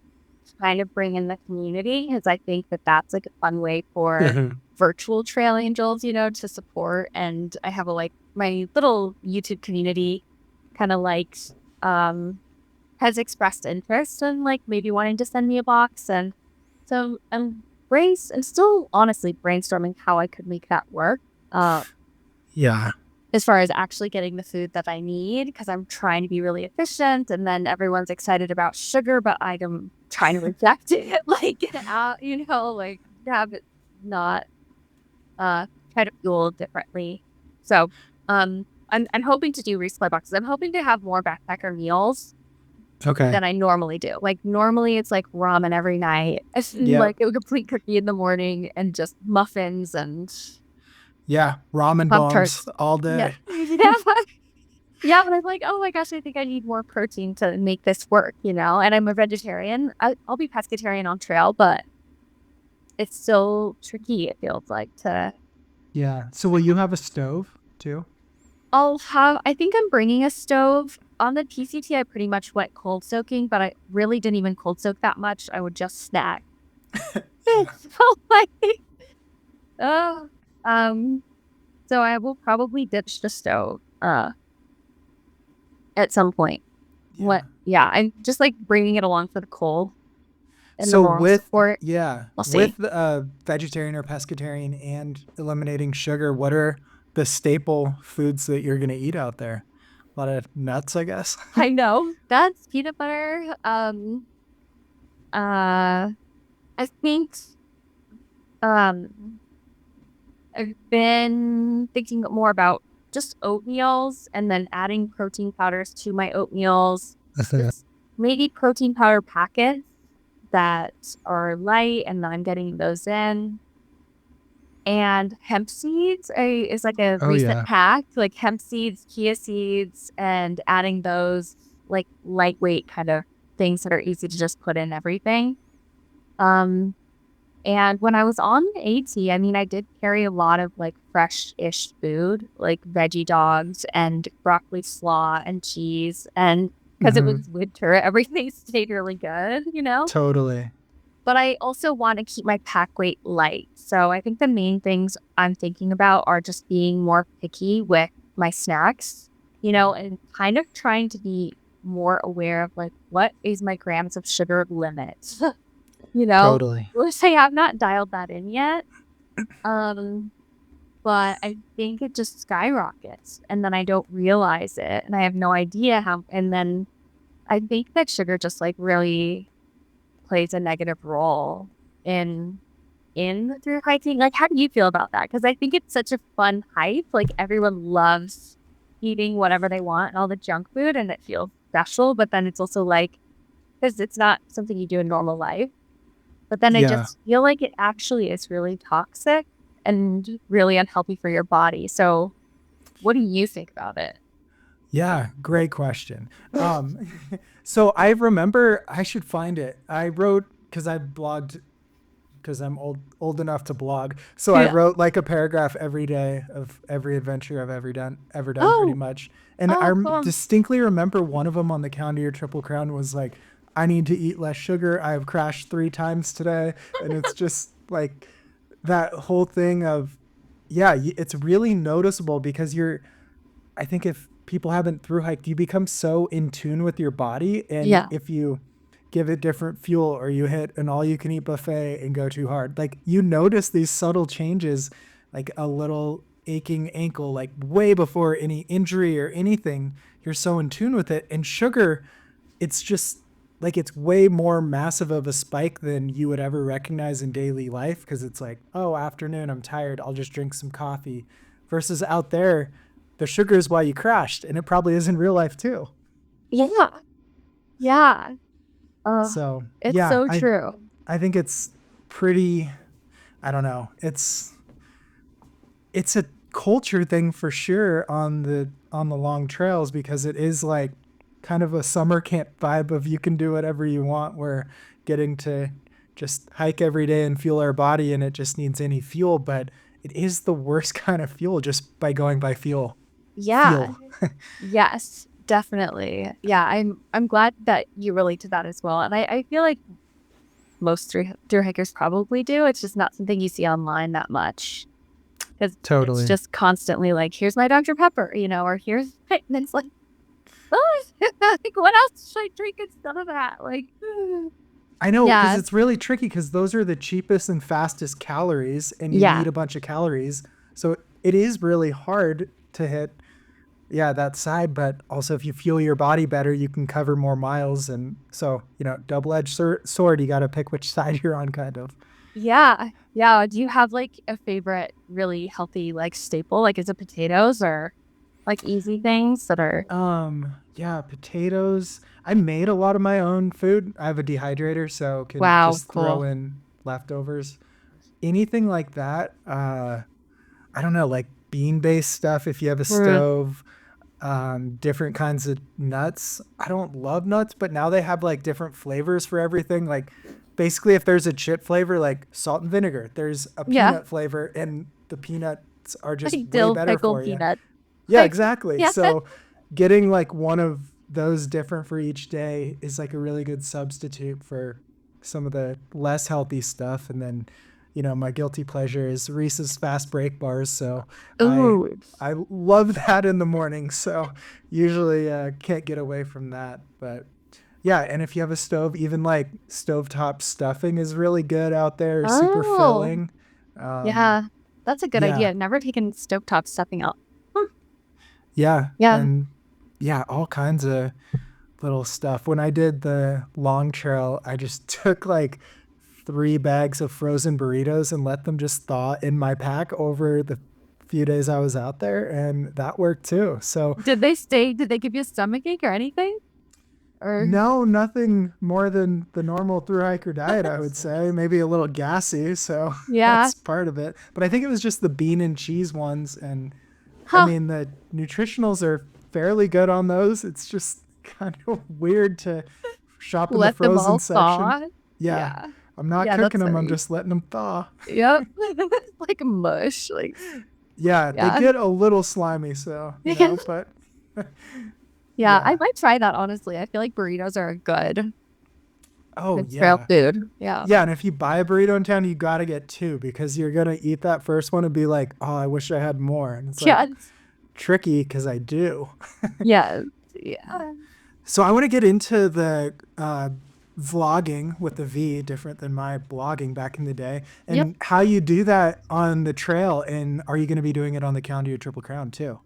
kind of bring in the community, because I think that that's like a fun way for virtual trail angels, to support. And I have my little YouTube community kind of has expressed interest in like maybe wanting to send me a box. And so I'm still honestly brainstorming how I could make that work. Yeah. As far as actually getting the food that I need, because I'm trying to be really efficient. And then everyone's excited about sugar, but I'm trying to reject it, like, have it not try to fuel differently. So I'm hoping to do resupply boxes. I'm hoping to have more backpacker meals Okay. than I normally do. Like, normally it's like ramen every night, Yep. like a complete cookie in the morning, and just muffins and Yeah. Ramen bombs Pop-Tarts. all Yeah. day. Yeah. Yeah, but I'm like, oh my gosh, I think I need more protein to make this work, And I'm a vegetarian. I'll be pescatarian on trail, but it's still tricky, it feels like, to. Yeah. So will you have a stove too? I think I'm bringing a stove. On the PCT, I pretty much went cold soaking, but I really didn't even cold soak that much. I would just snack. So like, oh, so I will probably ditch the stove, at some point. Yeah. Yeah, I'm just like bringing it along for the cold. and the So moral with support. yeah, We'll see. with vegetarian or pescatarian and eliminating sugar, what are the staple foods that you're gonna eat out there? A lot of nuts, I guess. I know that's peanut butter. Uh, I think um, I've been thinking more about just oatmeals and then adding protein powders to my oatmeals. Just maybe protein powder packets that are light, and then I'm getting those in. And hemp seeds is like a Oh recent yeah, hack, like hemp seeds, chia seeds, and adding those like lightweight kind of things that are easy to just put in everything. Um, and when I was on the AT, I mean, I did carry a lot of like fresh-ish food, like veggie dogs and broccoli slaw and cheese. And because it hmm was winter, everything stayed really good, you know? totally. But I also want to keep my pack weight light. So I think the main things I'm thinking about are just being more picky with my snacks, you know, and kind of trying to be more aware of like what is my grams of sugar limit, you know, Totally. which I have not dialed that in yet. Um, but I think it just skyrockets and then I don't realize it and I have no idea how. And then I think that sugar just like really plays a negative role in through hiking. Like, how do you feel about that? Because I think it's such a fun hike. Like, everyone loves eating whatever they want and all the junk food, and it feels special. But then it's also like, because it's not something you do in normal life. But then I Yeah. just feel like it actually is really toxic and really unhealthy for your body. So, what do you think about it? Yeah, great question. So I remember I should find it. I wrote because I blogged because I'm old enough to blog. So I Yeah. wrote like a paragraph every day of every adventure I've ever done pretty Oh, much. And oh, cool. distinctly remember one of them on the County or Triple Crown was like, I need to eat less sugar. I have crashed 3 times today, and it's just like that whole thing of yeah, it's really noticeable because I think if people haven't through hiked, you become so in tune with your body. And Yeah. if you give it different fuel or you hit an all you can eat buffet and go too hard, like you notice these subtle changes, like a little aching ankle, like way before any injury or anything. You're so in tune with it. And sugar, it's just like it's way more massive of a spike than you would ever recognize in daily life because it's like, oh, afternoon, I'm tired. I'll just drink some coffee. Versus out there, the sugar is why you crashed, and it probably is in real life too. Yeah. Yeah. So It's yeah, so I true. I think it's pretty. I don't know. It's a culture thing for sure on the long trails because it is like kind of a summer camp vibe of you can do whatever you want. We're getting to just hike every day and fuel our body, and it just needs any fuel, but it is the worst kind of fuel just by going by fuel. Yeah. Feel. Yes, definitely. Yeah, I'm glad that you relate to that as well. And I feel like most through hikers probably do. It's just not something you see online that much. Because it's Totally. just constantly like, here's my Dr. Pepper, you know, or here's and it's like, oh, like what else should I drink instead of that? Like I know because yeah, it's really tricky because those are the cheapest and fastest calories, and you need yeah. a bunch of calories. So it is really hard to hit, yeah, that side. But also, if you fuel your body better, you can cover more miles. And so, double-edged sword. You got to pick which side you're on, kind of. Yeah. Yeah. Do you have like a favorite really healthy like staple? Like is it potatoes or like easy things that are Yeah, potatoes. I made a lot of my own food. I have a dehydrator, so can wow, just throw cool. in leftovers. Anything like that. I don't know, like bean-based stuff. If you have a Mm, stove, different kinds of nuts. I don't love nuts, but now they have like different flavors for everything. Like basically, if there's a chip flavor, like salt and vinegar, there's a yeah. peanut flavor, and the peanuts are just Like way dill better pickle for you. peanut. Yeah, Like exactly. yeah. So getting like one of those different for each day is like a really good substitute for some of the less healthy stuff. And then, my guilty pleasure is Reese's fast break bars. So I Ooh. I love that in the morning. So usually can't get away from that. But Yeah, and if you have a stove, even like stovetop stuffing is really good out there, super Oh, filling. Um, yeah. That's a good idea. yeah, I've never taken stovetop stuffing out. Hmm. yeah, Yeah. and yeah, all kinds of little stuff. When I did the long trail, I just took like 3 bags of frozen burritos and let them just thaw in my pack over the few days I was out there, and that worked too. So Did they give you a stomach ache or anything? Or no, nothing more than the normal through hiker diet, I would say. Maybe a little gassy, so yeah. that's part of it. But I think it was just the bean and cheese ones. And I Huh. mean, the nutritionals are fairly good on those. It's just kind of weird to shop in the Let them frozen all section. thaw. Yeah, Yeah. I'm not Yeah, cooking that's them, I'm funny. just letting them thaw. Yep. Like mush. Like, Yeah, they yeah. get a little slimy, so, but Yeah, I yeah. might try that honestly. I feel like burritos are a Oh, good trail yeah. food. Yeah. Yeah, and if you buy a burrito in town, you got to get two because you're going to eat that first one and be like, oh, I wish I had more. And it's like Yes. tricky because I do. Yes. Yeah. So I want to get into the vlogging with the V, different than my blogging back in the day, Yep. and how you do that on the trail. And are you going to be doing it on the County of Triple Crown too?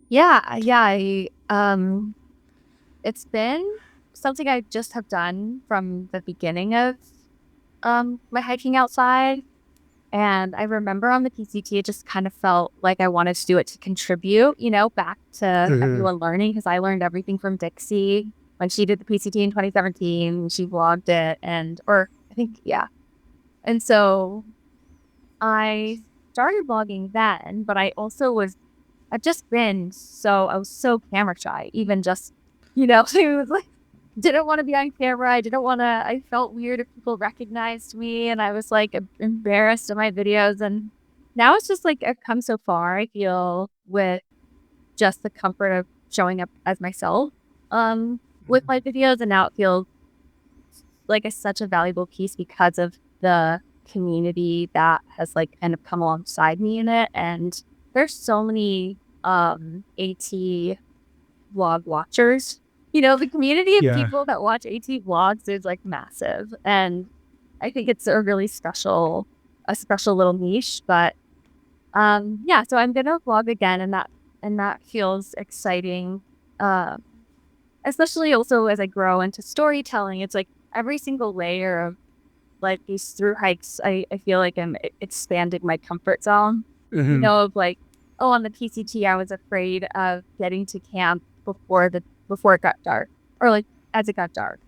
Yeah. Yeah. It's been something I just have done from the beginning of my hiking outside. And I remember on the PCT, it just kind of felt like I wanted to do it to contribute, back to Mm-hmm. everyone learning because I learned everything from Dixie when she did the PCT in 2017. She vlogged it or I think, yeah. And so I started vlogging then, but I was so camera shy, even just, it was like, didn't want to be on camera. I felt weird if people recognized me and I was like embarrassed in my videos. And now it's just like, I've come so far, I feel, with just the comfort of showing up as myself, with my videos. And now it feels like such a valuable piece because of the community that has like kind of come alongside me in it. And there's so many AT vlog watchers. The community of Yeah. people that watch AT vlogs is like massive. And I think it's a special little niche. But yeah, so I'm gonna vlog again and that feels exciting. Um Especially also as I grow into storytelling, it's like every single layer of like these through hikes, I feel like I'm expanding my comfort zone. Mm-hmm. Of like, oh, on the PCT, I was afraid of getting to camp before it got dark, or like as it got dark.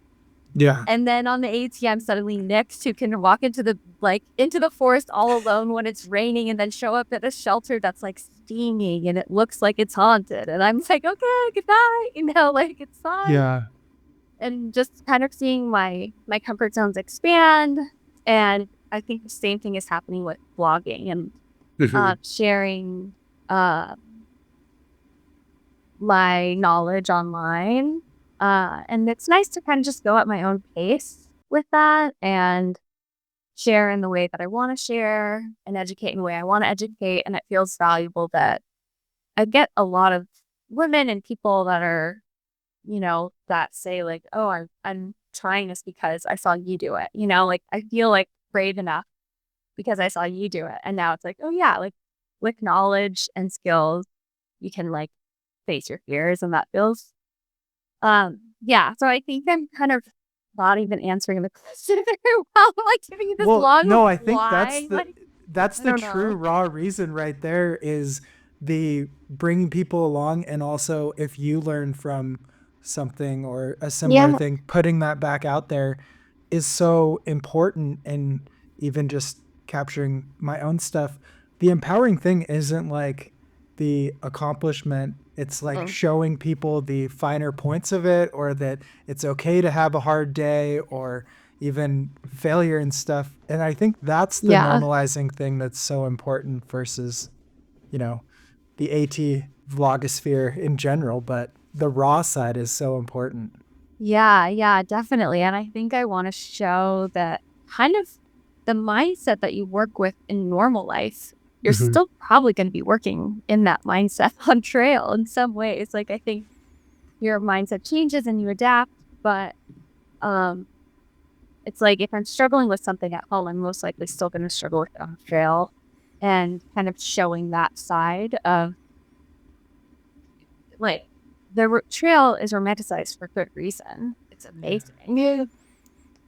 Yeah. And then on the AT, I'm suddenly Nick who can walk into the forest all alone when it's raining, and then show up at a shelter that's like steaming and it looks like it's haunted. And I'm like, okay, good night, like it's fine. Yeah. And just kind of seeing my comfort zones expand. And I think the same thing is happening with blogging and Mm-hmm. sharing my knowledge online. And it's nice to kind of just go at my own pace with that and share in the way that I want to share and educate in the way I want to educate. And it feels valuable that I get a lot of women and people that are, that say like, oh, I'm trying this because I saw you do it. Like I feel like brave enough because I saw you do it. And now it's like, oh yeah, like with knowledge and skills, you can like face your fears, and that feels yeah. So I think I'm kind of not even answering the question very well. I'm like giving you this Well, long no, I think why. Like, that's I the don't true know. raw reason right there is the bringing people along, and also if you learn from something or a similar Yeah. thing, putting that back out there is so important. And even just capturing my own stuff, the empowering thing isn't like the accomplishment, it's like Mm. showing people the finer points of it, or that it's okay to have a hard day or even failure and stuff. And I think that's the Yeah. normalizing thing that's so important versus, you know, the AT vlogosphere in general, but the raw side is so important. Yeah. Yeah. Definitely. And I think I want to show that kind of the mindset that you work with in normal life, you're Mm-hmm. still probably going to be working in that mindset on trail in some ways. Like, I think your mindset changes and you adapt, but it's like if I'm struggling with something at home, I'm most likely still going to struggle with it on the trail, and kind of showing that side of like trail is romanticized for good reason. It's amazing.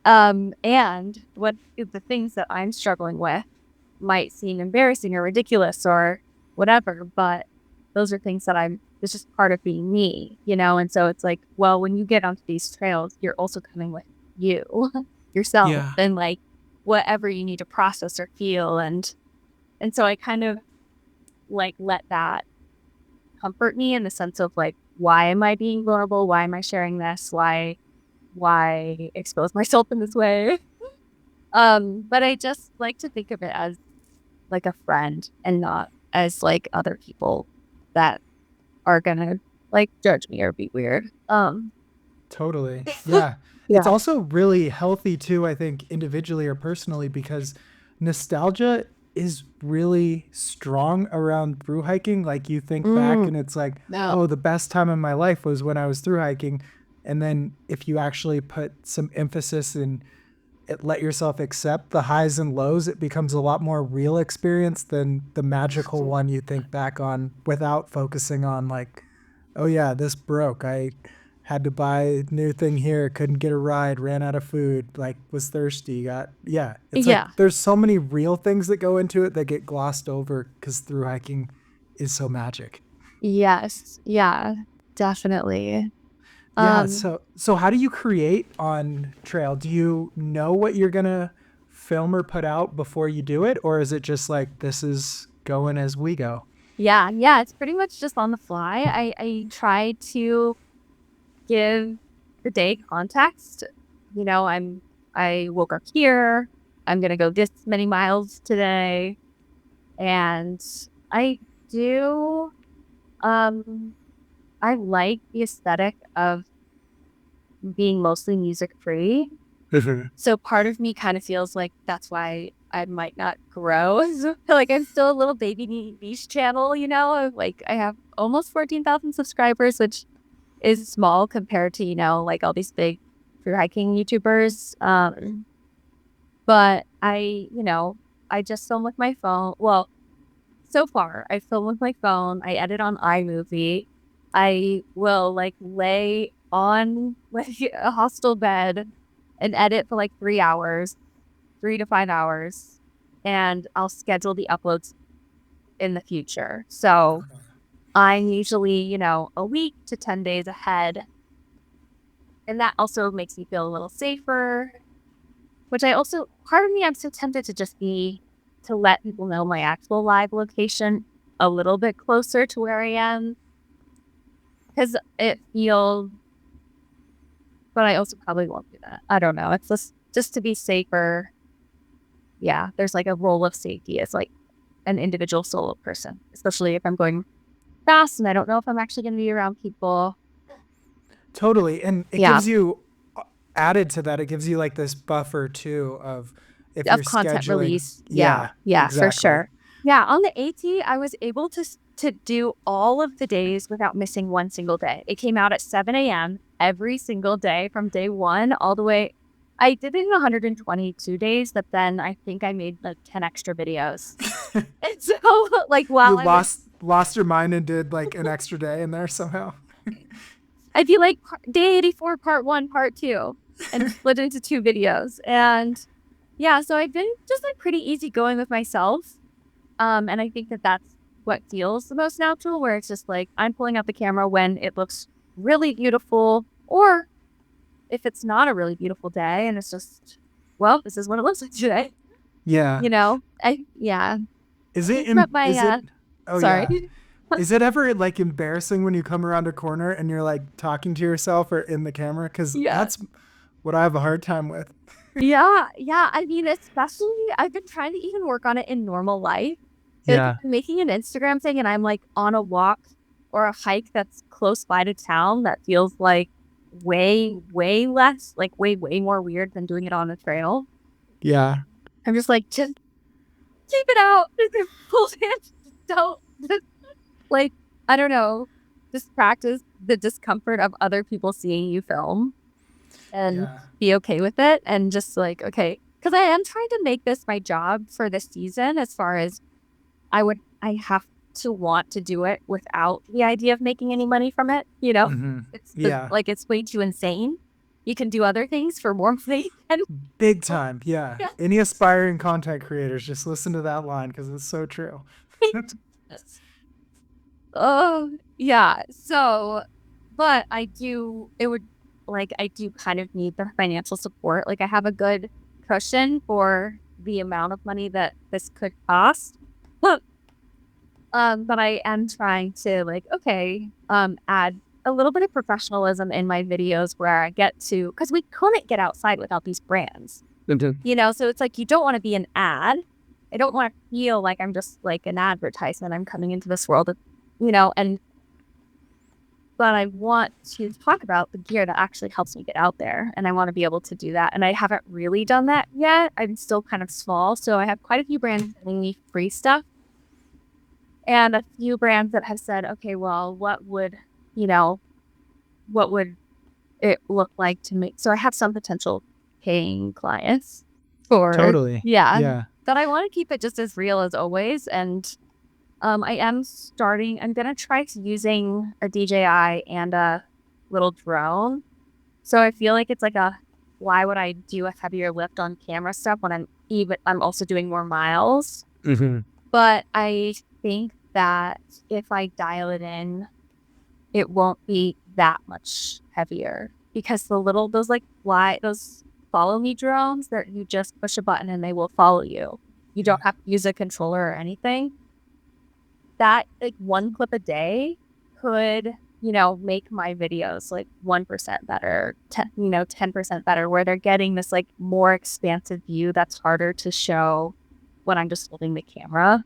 And what the things that I'm struggling with might seem embarrassing or ridiculous or whatever, but those are things that it's just part of being me, And so it's like, well, when you get onto these trails, you're also coming with you, yourself, Yeah. and like whatever you need to process or feel. And so I kind of like let that comfort me in the sense of like, why am I being vulnerable? Why am I sharing this? Why expose myself in this way? But I just like to think of it as like a friend and not as like other people that are gonna like judge me or be weird. Totally. Yeah. It's Yeah. also really healthy too, I think, individually or personally, because nostalgia is really strong around through hiking. Like you think back and it's like, No. oh, the best time in my life was when I was through hiking. And then if you actually put some emphasis and let yourself accept the highs and lows, it becomes a lot more real experience than the magical one you think back on without focusing on like, oh yeah, this broke. I had to buy a new thing here, couldn't get a ride, ran out of food, like was thirsty, yeah. It's Yeah. like there's so many real things that go into it that get glossed over because through hiking is so magic. Yes. Yeah. Definitely. Yeah, Um, so how do you create on trail? Do you know what you're gonna film or put out before you do it, or is it just like this is going as we go? yeah. It's pretty much just on the fly. I try to give the day context. I woke up here. I'm gonna go this many miles today, and I do. I like the aesthetic of being mostly music free. So part of me kind of feels like that's why I might not grow. Like I'm still a little baby niche channel, Like I have almost 14,000 subscribers, which is small compared to, like all these big through hiking YouTubers. But I just film with my phone. Well, so far I film with my phone. I edit on iMovie. I will like lay on like a hostel bed and edit for like 3 hours, 3 to 5 hours, and I'll schedule the uploads in the future. So I'm usually, a week to 10 days ahead. And that also makes me feel a little safer, which part of me, I'm so tempted to to let people know my actual live location a little bit closer to where I am. Because it feels, but I also probably won't do that. I don't know. It's just to be safer. Yeah, there's like a role of safety as like an individual solo person, especially if I'm going fast and I don't know if I'm actually going to be around people. Totally. And it Yeah, gives you, added to that, it gives you like this buffer too of if you're of content scheduling. release. Yeah, Yeah, yeah, for exactly. sure. Yeah, on the AT, I was able to do all of the days without missing one single day. It came out at 7 a.m. every single day from day one all the way. I did it in 122 days, but then I think I made like 10 extra videos. And so, like, You while I was, lost your mind and did like an extra day in there somehow. I'd be like, day 84, part one, part two, and split it into two videos. And yeah, so I've been just like pretty easygoing with myself. And I think that that's what feels the most natural, where it's just like I'm pulling out the camera when it looks really beautiful, or if it's not a really beautiful day and it's just, well, this is what it looks like today. Yeah. Yeah. Is I it, think about my, is it, oh yeah. sorry. Is it ever like embarrassing when you come around a corner and you're like talking to yourself or in the camera? Because Yeah. that's what I have a hard time with. Yeah. Yeah. I mean, especially I've been trying to even work on it in normal life. Like if Yeah. I'm making an Instagram thing and I'm like on a walk or a hike that's close by to town, that feels like way, way less, like way, way more weird than doing it on a trail. Yeah. I'm just like, just keep it out. Pull it. Don't just, like, I don't know. Just practice the discomfort of other people seeing you film. and Yeah. be okay with it. And just like, okay, because I am trying to make this my job for this season, as far as I have to want to do it without the idea of making any money from it. Yeah. It's way too insane. You can do other things for more money. And Big time. Yeah. Any aspiring content creators, just listen to that line because it's so true. oh yeah. So, but I do. I do kind of need the financial support. Like I have a good cushion for the amount of money that this could cost. But but I am trying to add a little bit of professionalism in my videos where I get to, because we couldn't get outside without these brands. So it's like, you don't want to be an ad. I don't want to feel like I'm just like an advertisement. I'm coming into this world, but I want to talk about the gear that actually helps me get out there. And I want to be able to do that. And I haven't really done that yet. I'm still kind of small. So I have quite a few brands sending me free stuff. And a few brands that have said, okay, well, what would it look like to make? So I have some potential paying clients for, Totally. yeah. But I want to keep it just as real as always. And I'm going to try using a DJI and a little drone. So I feel like it's like why would I do a heavier lift on camera stuff when I'm also doing more miles? But I think that if I dial it in, it won't be that much heavier, because those follow me drones that you just push a button and they will follow you. You don't have to use a controller or anything. That like one clip a day could, make my videos like 1% better, 10% better, where they're getting this like more expansive view that's harder to show when I'm just holding the camera.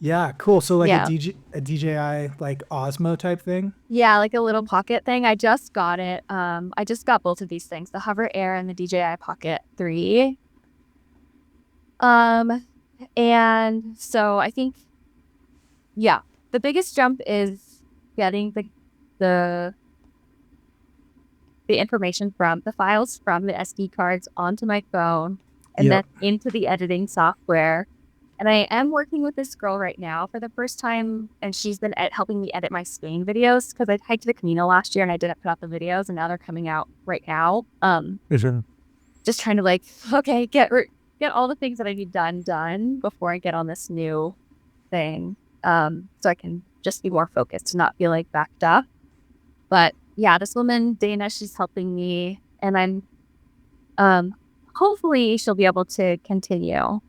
Yeah, cool. So like Yeah. a DJI like Osmo type thing? Yeah, like a little pocket thing. I just got it. I just got both of these things, the Hover Air and the DJI Pocket 3. And so I think, yeah, the biggest jump is getting the information from the files from the SD cards onto my phone and then into the editing software. And I am working with this girl right now for the first time, and she's been helping me edit my Spain videos, because I hiked the Camino last year and I didn't put out the videos, and now they're coming out right now. Just trying to get all the things that I need done before I get on this new thing, so I can just be more focused and not feel like backed up. But yeah, this woman Dana, she's helping me, and I'm hopefully she'll be able to continue.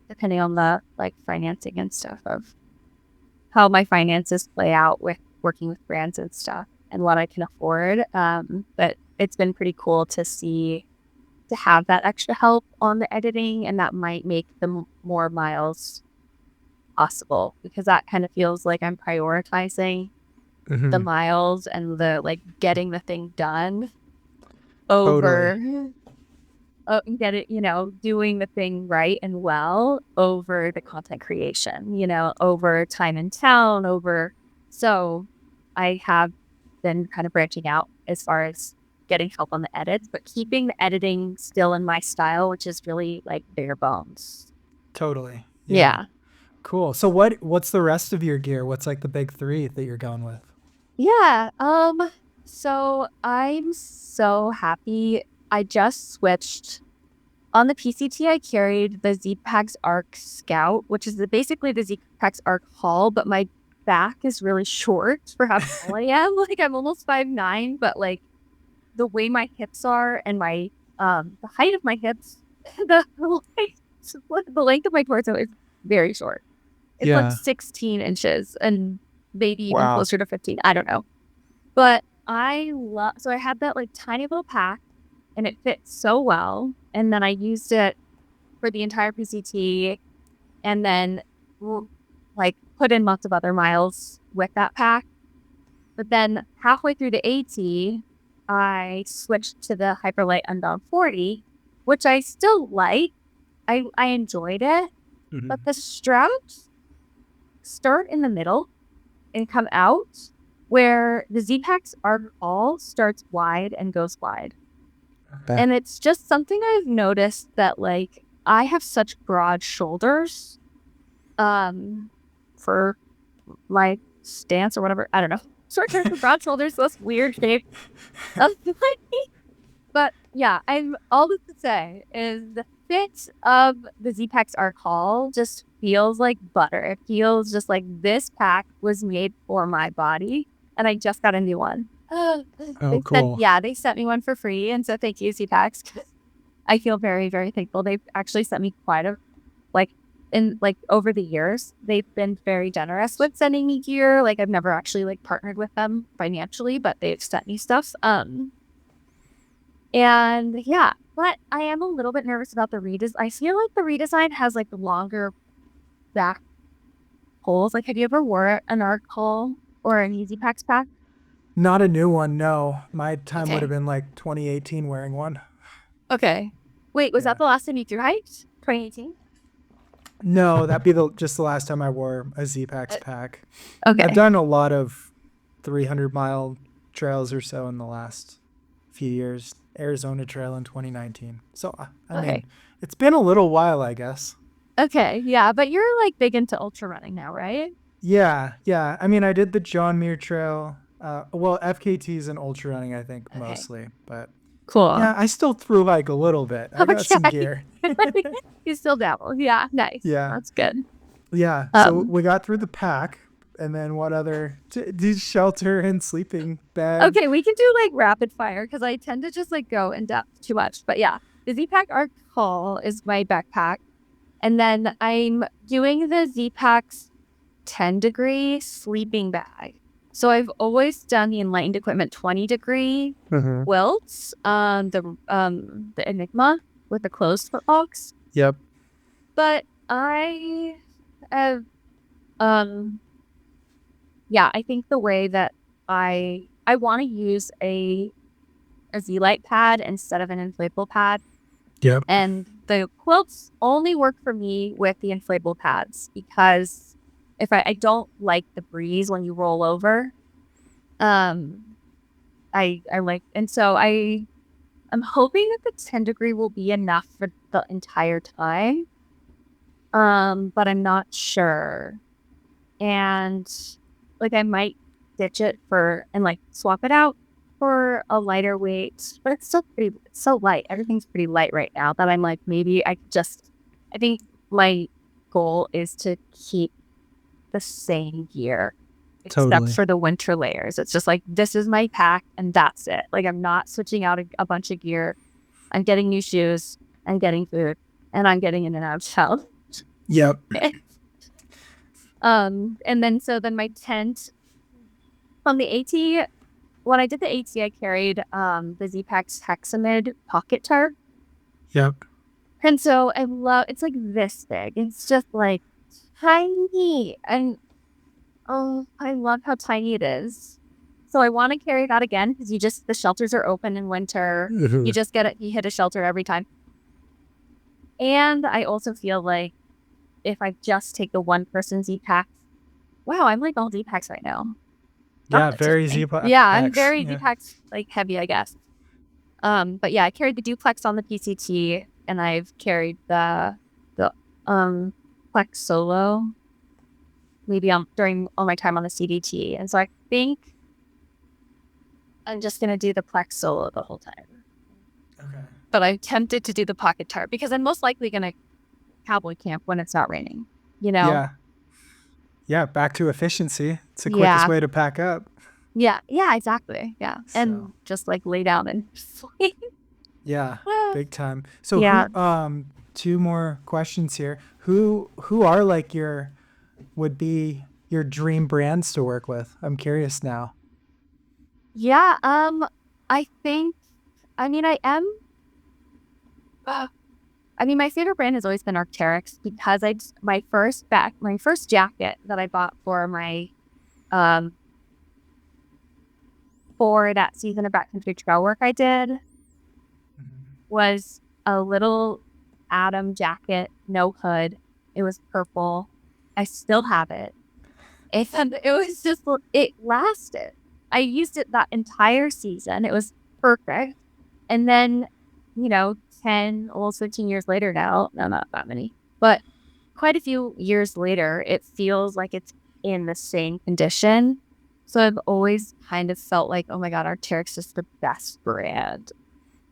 Depending on the financing and stuff of how my finances play out with working with brands and stuff and what I can afford. But it's been pretty cool to have that extra help on the editing, and that might make the more miles possible, because that kind of feels like I'm prioritizing the miles and the getting the thing done over doing the thing right and well over the content creation, over time in town, so I have been kind of branching out as far as getting help on the edits, but keeping the editing still in my style, which is really bare bones. Totally. Yeah. Cool. So what's the rest of your gear? What's like the big three that you're going with? Yeah. So I'm so happy. I just switched. On the PCT, I carried the Z-Packs Arc Scout, which is basically the Z-Packs Arc Haul, but my back is really short for how tall I am. I'm almost 5'9", but the way my hips are and my the height of my hips, the length of my torso is very short. It's 16 inches and maybe even closer to 15. I don't know. But so I had that tiny little pack, and it fit so well. And then I used it for the entire PCT, and then put in lots of other miles with that pack. But then halfway through the AT, I switched to the Hyperlight Unbound 40, which I still like. I enjoyed it, but the straps start in the middle and come out, where the Z-Packs arc all starts wide and goes wide. Okay. And it's just something I've noticed that, like, I have such broad shoulders for my stance or whatever. I don't know. Short term for broad shoulders, those weird shape. But yeah, I'm all this to say is the fit of the Z-Packs Arc Haul just feels like butter. It feels just like this pack was made for my body, and I just got a new one. Oh, cool. They sent me one for free, and so thank you, Z-Packs. I feel very, very thankful. They've actually sent me quite a, over the years, they've been very generous with sending me gear. Like, I've never actually like partnered with them financially, but they've sent me stuff. And yeah, but I am a little bit nervous about the redesign. I feel like the redesign has like longer back poles. Like, have you ever wore an Arc Haul or an Easy Packs pack? Not a new one, no. My time Okay. would have been like 2018 wearing one. Okay. Wait, was that the last time you thru-hiked? 2018? No, that'd be just the last time I wore a Z-Packs pack. Okay. I've done a lot of 300-mile trails or so in the last few years. Arizona Trail in 2019. So, I mean, it's been a little while, I guess. Okay, yeah, but you're like big into ultra running now, right? Yeah. I mean, I did the John Muir Trail. Well, FKTs and ultra running, I think, mostly. But cool. Yeah, I still thru-hike a little bit. I got some gear. You still dabble. Yeah, nice. Yeah. That's good. Yeah, so we got through the pack. And then what other shelter and sleeping bag? Okay, we can do like rapid fire because I tend to just like go in depth too much. But yeah, the Z-Pack Arc Haul is my backpack. And then I'm doing the Z-Pack's 10-degree sleeping bag. So I've always done the Enlightened Equipment 20-degree quilts, the Enigma with the closed foot box. Yep. But I have I think the way that I want to use a Z-Lite pad instead of an inflatable pad. Yep. And the quilts only work for me with the inflatable pads because if I don't like the breeze when you roll over. I like, and so I'm hoping that the 10-degree will be enough for the entire time. But I'm not sure. And like, I might ditch it and like swap it out for a lighter weight, but it's so light. Everything's pretty light right now that I'm like, maybe I think my goal is to keep the same gear except for the winter layers. It's just like, this is my pack and that's it. Like, I'm not switching out a bunch of gear. I'm getting new shoes, I'm getting food, and I'm getting in and out of town. Yep. And then my tent on the AT, when I did the AT, I carried the Z-Packs Hexamid pocket tarp. Yep. And so it's like this big. It's just like tiny. And I love how tiny it is. So I want to carry that again because the shelters are open in winter. You just you hit a shelter every time. And I also feel like if I just take the one person Z-Packs, wow, I'm like all Z-Packs right now. Yeah, very Z-Packs. Yeah, I'm very Z-Packs like heavy, I guess. But yeah, I carried the duplex on the PCT, and I've carried the Plex Solo maybe during all my time on the CDT, and so I think I'm just gonna do the Plex Solo the whole time. Okay. But I'm tempted to do the pocket tarp because I'm most likely gonna cowboy camp when it's not raining. You know? Yeah. Back to efficiency. It's the quickest way to pack up. Yeah, exactly. Yeah. So. And just like lay down and sleep. Yeah, big time. So who, 2 more questions here. Who are like would be your dream brands to work with? I'm curious now. Yeah, I think, I mean, my favorite brand has always been Arc'teryx because my first jacket that I bought for my for that season of backcountry trail work I did was a little Atom jacket, no hood. It was purple. I still have it. It was just, it lasted. I used it that entire season. It was perfect. And then, 10, almost 15 years later now, no, not that many, but quite a few years later, it feels like it's in the same condition. So I've always kind of felt like, oh my God, Arc'teryx is the best brand.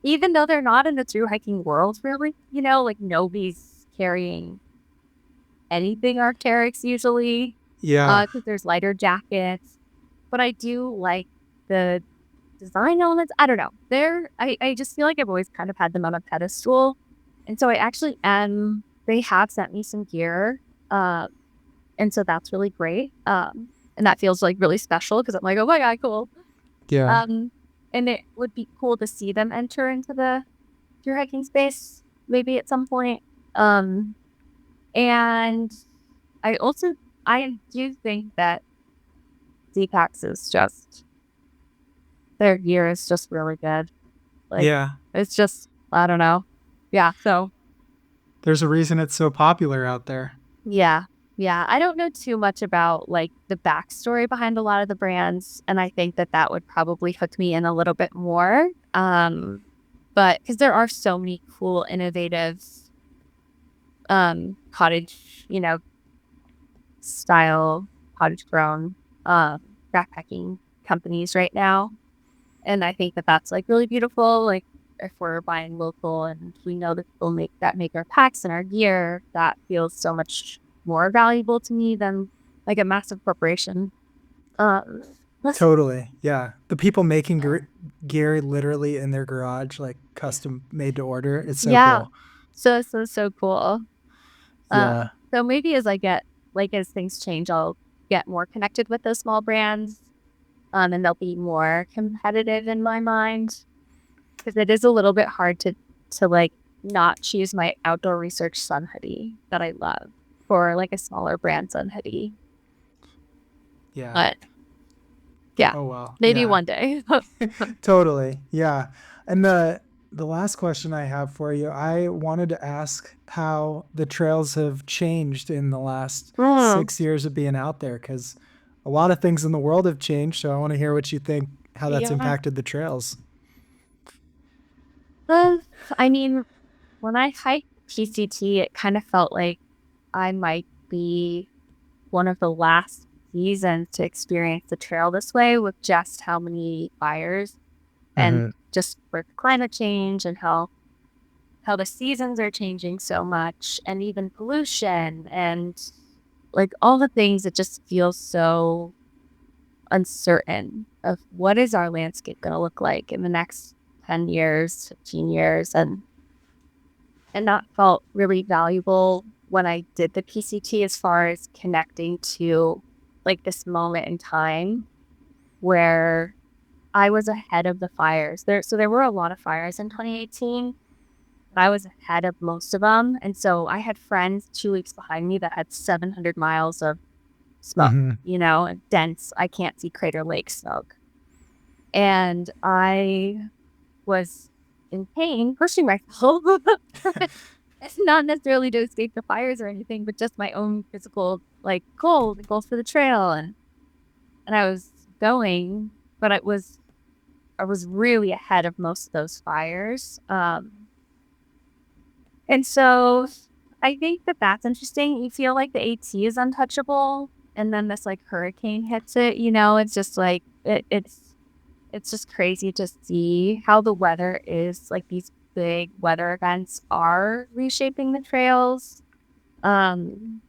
Even though they're not in the through hiking world, really, like nobody's carrying anything Arc'teryx usually, Yeah. because there's lighter jackets. But I do like the design elements. I don't know. I just feel like I've always kind of had them on a pedestal. And so I actually am, they have sent me some gear. And so that's really great. And that feels like really special because I'm like, oh my God, cool. Yeah. And it would be cool to see them enter into the through hiking space maybe at some point. And I do think that Deepak's is just, their gear is just really good. Like, Yeah. it's just, I don't know. Yeah. So, There's a reason it's so popular out there. yeah. Yeah. I don't know too much about like the backstory behind a lot of the brands. And I think that would probably hook me in a little bit more. But because there are so many cool, innovative, cottage, style, cottage grown, backpacking companies right now. And I think that that's like really beautiful. Like if we're buying local and we know that people make our packs and our gear, that feels so much more valuable to me than like a massive corporation. Um, Totally. Yeah. The people making gear literally in their garage, like custom made to order. It's so yeah, cool. so cool. Yeah. So maybe as things change, I'll get more connected with those small brands. And they'll be more competitive in my mind. Because it is a little bit hard to like not choose my outdoor research sun hoodie that I love for like a smaller brand sun hoodie. Yeah. But yeah, Oh well. maybe Yeah. one day. Totally. Yeah. And the last question I have for you, I wanted to ask how the trails have changed in the last Mm, 6 years of being out there, because a lot of things in the world have changed. So I want to hear what you think, how that's yeah. impacted the trails. Uh, I mean, when I hiked PCT, it kind of felt like I might be one of the last seasons to experience the trail this way with just how many fires and Hmm. just with climate change and how the seasons are changing so much and even pollution and like all the things that just feel so uncertain of what is our landscape going to look like in the next 10 years, 15 years and that felt really valuable when I did the PCT as far as connecting to like this moment in time where I was ahead of the fires. There were a lot of fires in 2018. I was ahead of most of them. And so I had friends 2 weeks behind me that had 700 miles of smoke, Hmm. and dense, I can't see Crater Lake smoke. And I was in pain, pushing myself. It's not necessarily to escape the fires or anything, but just my own physical, like, goals for the trail. And I was going, but I was really ahead of most of those fires. And so I think that that's interesting. You feel like the AT is untouchable, and then this like hurricane hits it. It's just like it's just crazy to see how the weather is like these big weather events are reshaping the trails. Um,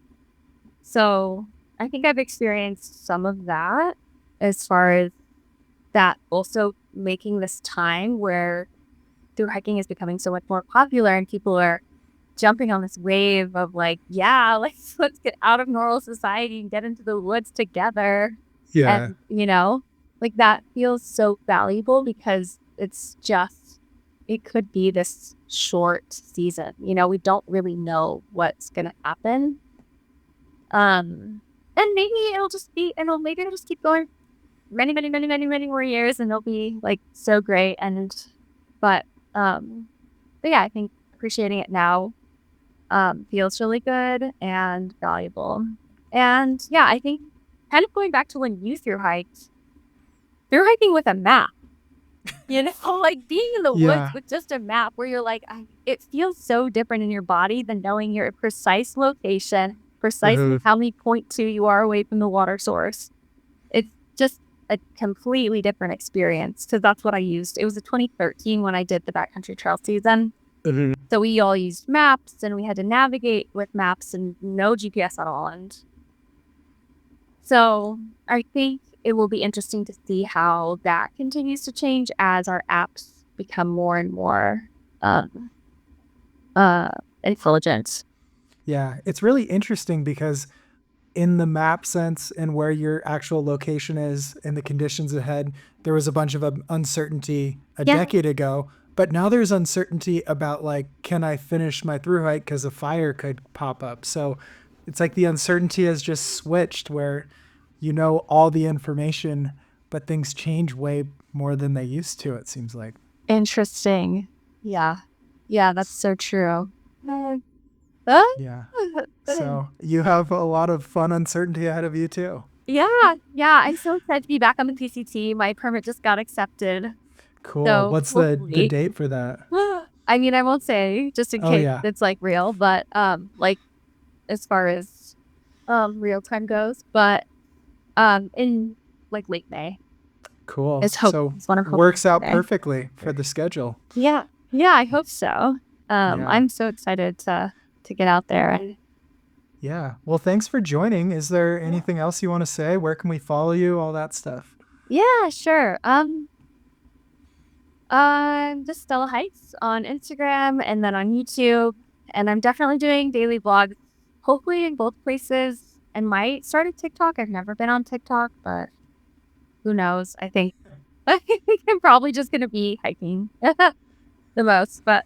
so I think I've experienced some of that as far as that also making this time where through hiking is becoming so much more popular and people are jumping on this wave of like, yeah, let's get out of normal society and get into the woods together. Yeah. And, like that feels so valuable because it could be this short season. We don't really know what's going to happen. And maybe it'll just keep going many, many, many, many, many more years and it'll be like so great. But, um, but yeah, I think appreciating it now feels really good and valuable. And yeah, I think kind of going back to when you thru hiked, through hiking with a map. Like being in the Yeah. woods with just a map where you're like, it feels so different in your body than knowing your precise location, precisely how many 0.2 you are away from the water source. It's just a completely different experience because that's what I used. It was 2013 when I did the backcountry trail season. So we all used maps and we had to navigate with maps and no GPS at all. And so I think it will be interesting to see how that continues to change as our apps become more and more intelligent. Yeah, it's really interesting because in the map sense and where your actual location is and the conditions ahead, there was a bunch of uncertainty a decade ago. But now there's uncertainty about like, can I finish my through hike because a fire could pop up? So it's like the uncertainty has just switched where all the information, but things change way more than they used to, it seems like. Interesting. Yeah. Yeah, that's so true. Yeah. So you have a lot of fun uncertainty ahead of you too. Yeah. I'm so excited to be back on the PCT. My permit just got accepted. Cool. So what's the date for that? I mean, I won't say just in case it's like real, but like as far as real time goes, but in like late May. Cool. So works out perfectly for the schedule. Yeah, I hope so. I'm so excited to get out there. And yeah. Well, thanks for joining. Is there anything else you want to say? Where can we follow you? All that stuff. Yeah, sure. Just Stella Hikes on Instagram and then on YouTube. And I'm definitely doing daily vlogs, hopefully in both places, and might start a TikTok. I've never been on TikTok, but who knows? I think I'm probably just going to be hiking the most. But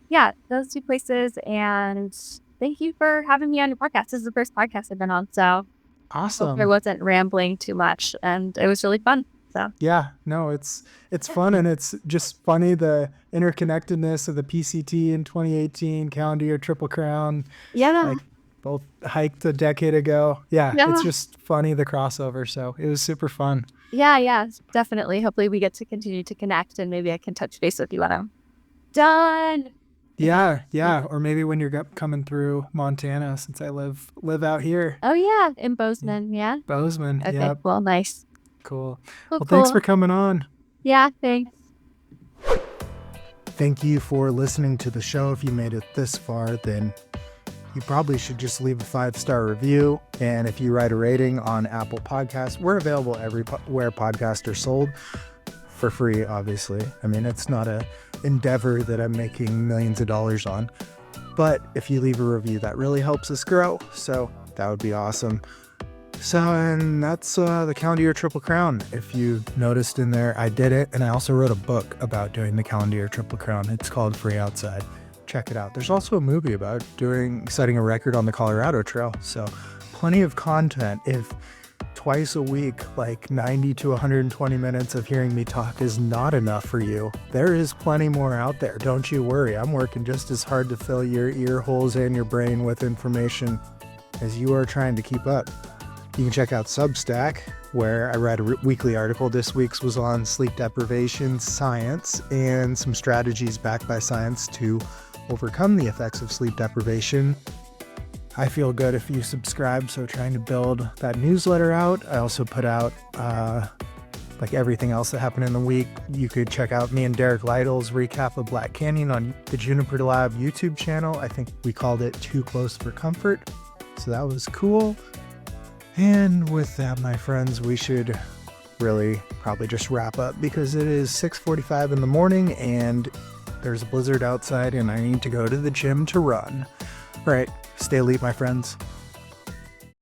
yeah, those two places. And thank you for having me on your podcast. This is the first podcast I've been on. So awesome. Hope I wasn't rambling too much. And it was really fun. So yeah, no, it's fun, and it's just funny the interconnectedness of the PCT in 2018, calendar year Triple Crown. Yeah, like both hiked a decade ago. Yeah, it's just funny the crossover. So it was super fun. Yeah, definitely. Hopefully we get to continue to connect, and maybe I can touch base with you when I'm done. Yeah, or maybe when you're coming through Montana, since I live out here. Oh yeah, in Bozeman. Yeah. Bozeman. Okay. Yep. Well, nice. Cool. Well, thanks for coming on. Yeah, thanks. Thank you for listening to the show. If you made it this far, then you probably should just leave a 5-star review. And if you write a rating on Apple Podcasts, we're available everywhere podcasts are sold for free, obviously. I mean, it's not an endeavor that I'm making millions of dollars on. But if you leave a review, that really helps us grow. So that would be awesome. So, and that's the calendar year Triple Crown. If you noticed in there, I did it. And I also wrote a book about doing the calendar year Triple Crown. It's called Free Outside. Check it out. There's also a movie about setting a record on the Colorado Trail. So plenty of content. If twice a week, like 90 to 120 minutes of hearing me talk is not enough for you, there is plenty more out there. Don't you worry. I'm working just as hard to fill your ear holes and your brain with information as you are trying to keep up. You can check out Substack, where I write a weekly article. This week's was on sleep deprivation, science, and some strategies backed by science to overcome the effects of sleep deprivation. I feel good if you subscribe, so trying to build that newsletter out. I also put out like everything else that happened in the week. You could check out me and Derek Lytle's recap of Black Canyon on the Juniper Lab YouTube channel. I think we called it Too Close for Comfort, so that was cool. And with that, my friends, we should really probably just wrap up because it is 6:45 in the morning and there's a blizzard outside and I need to go to the gym to run. All right, stay elite, my friends.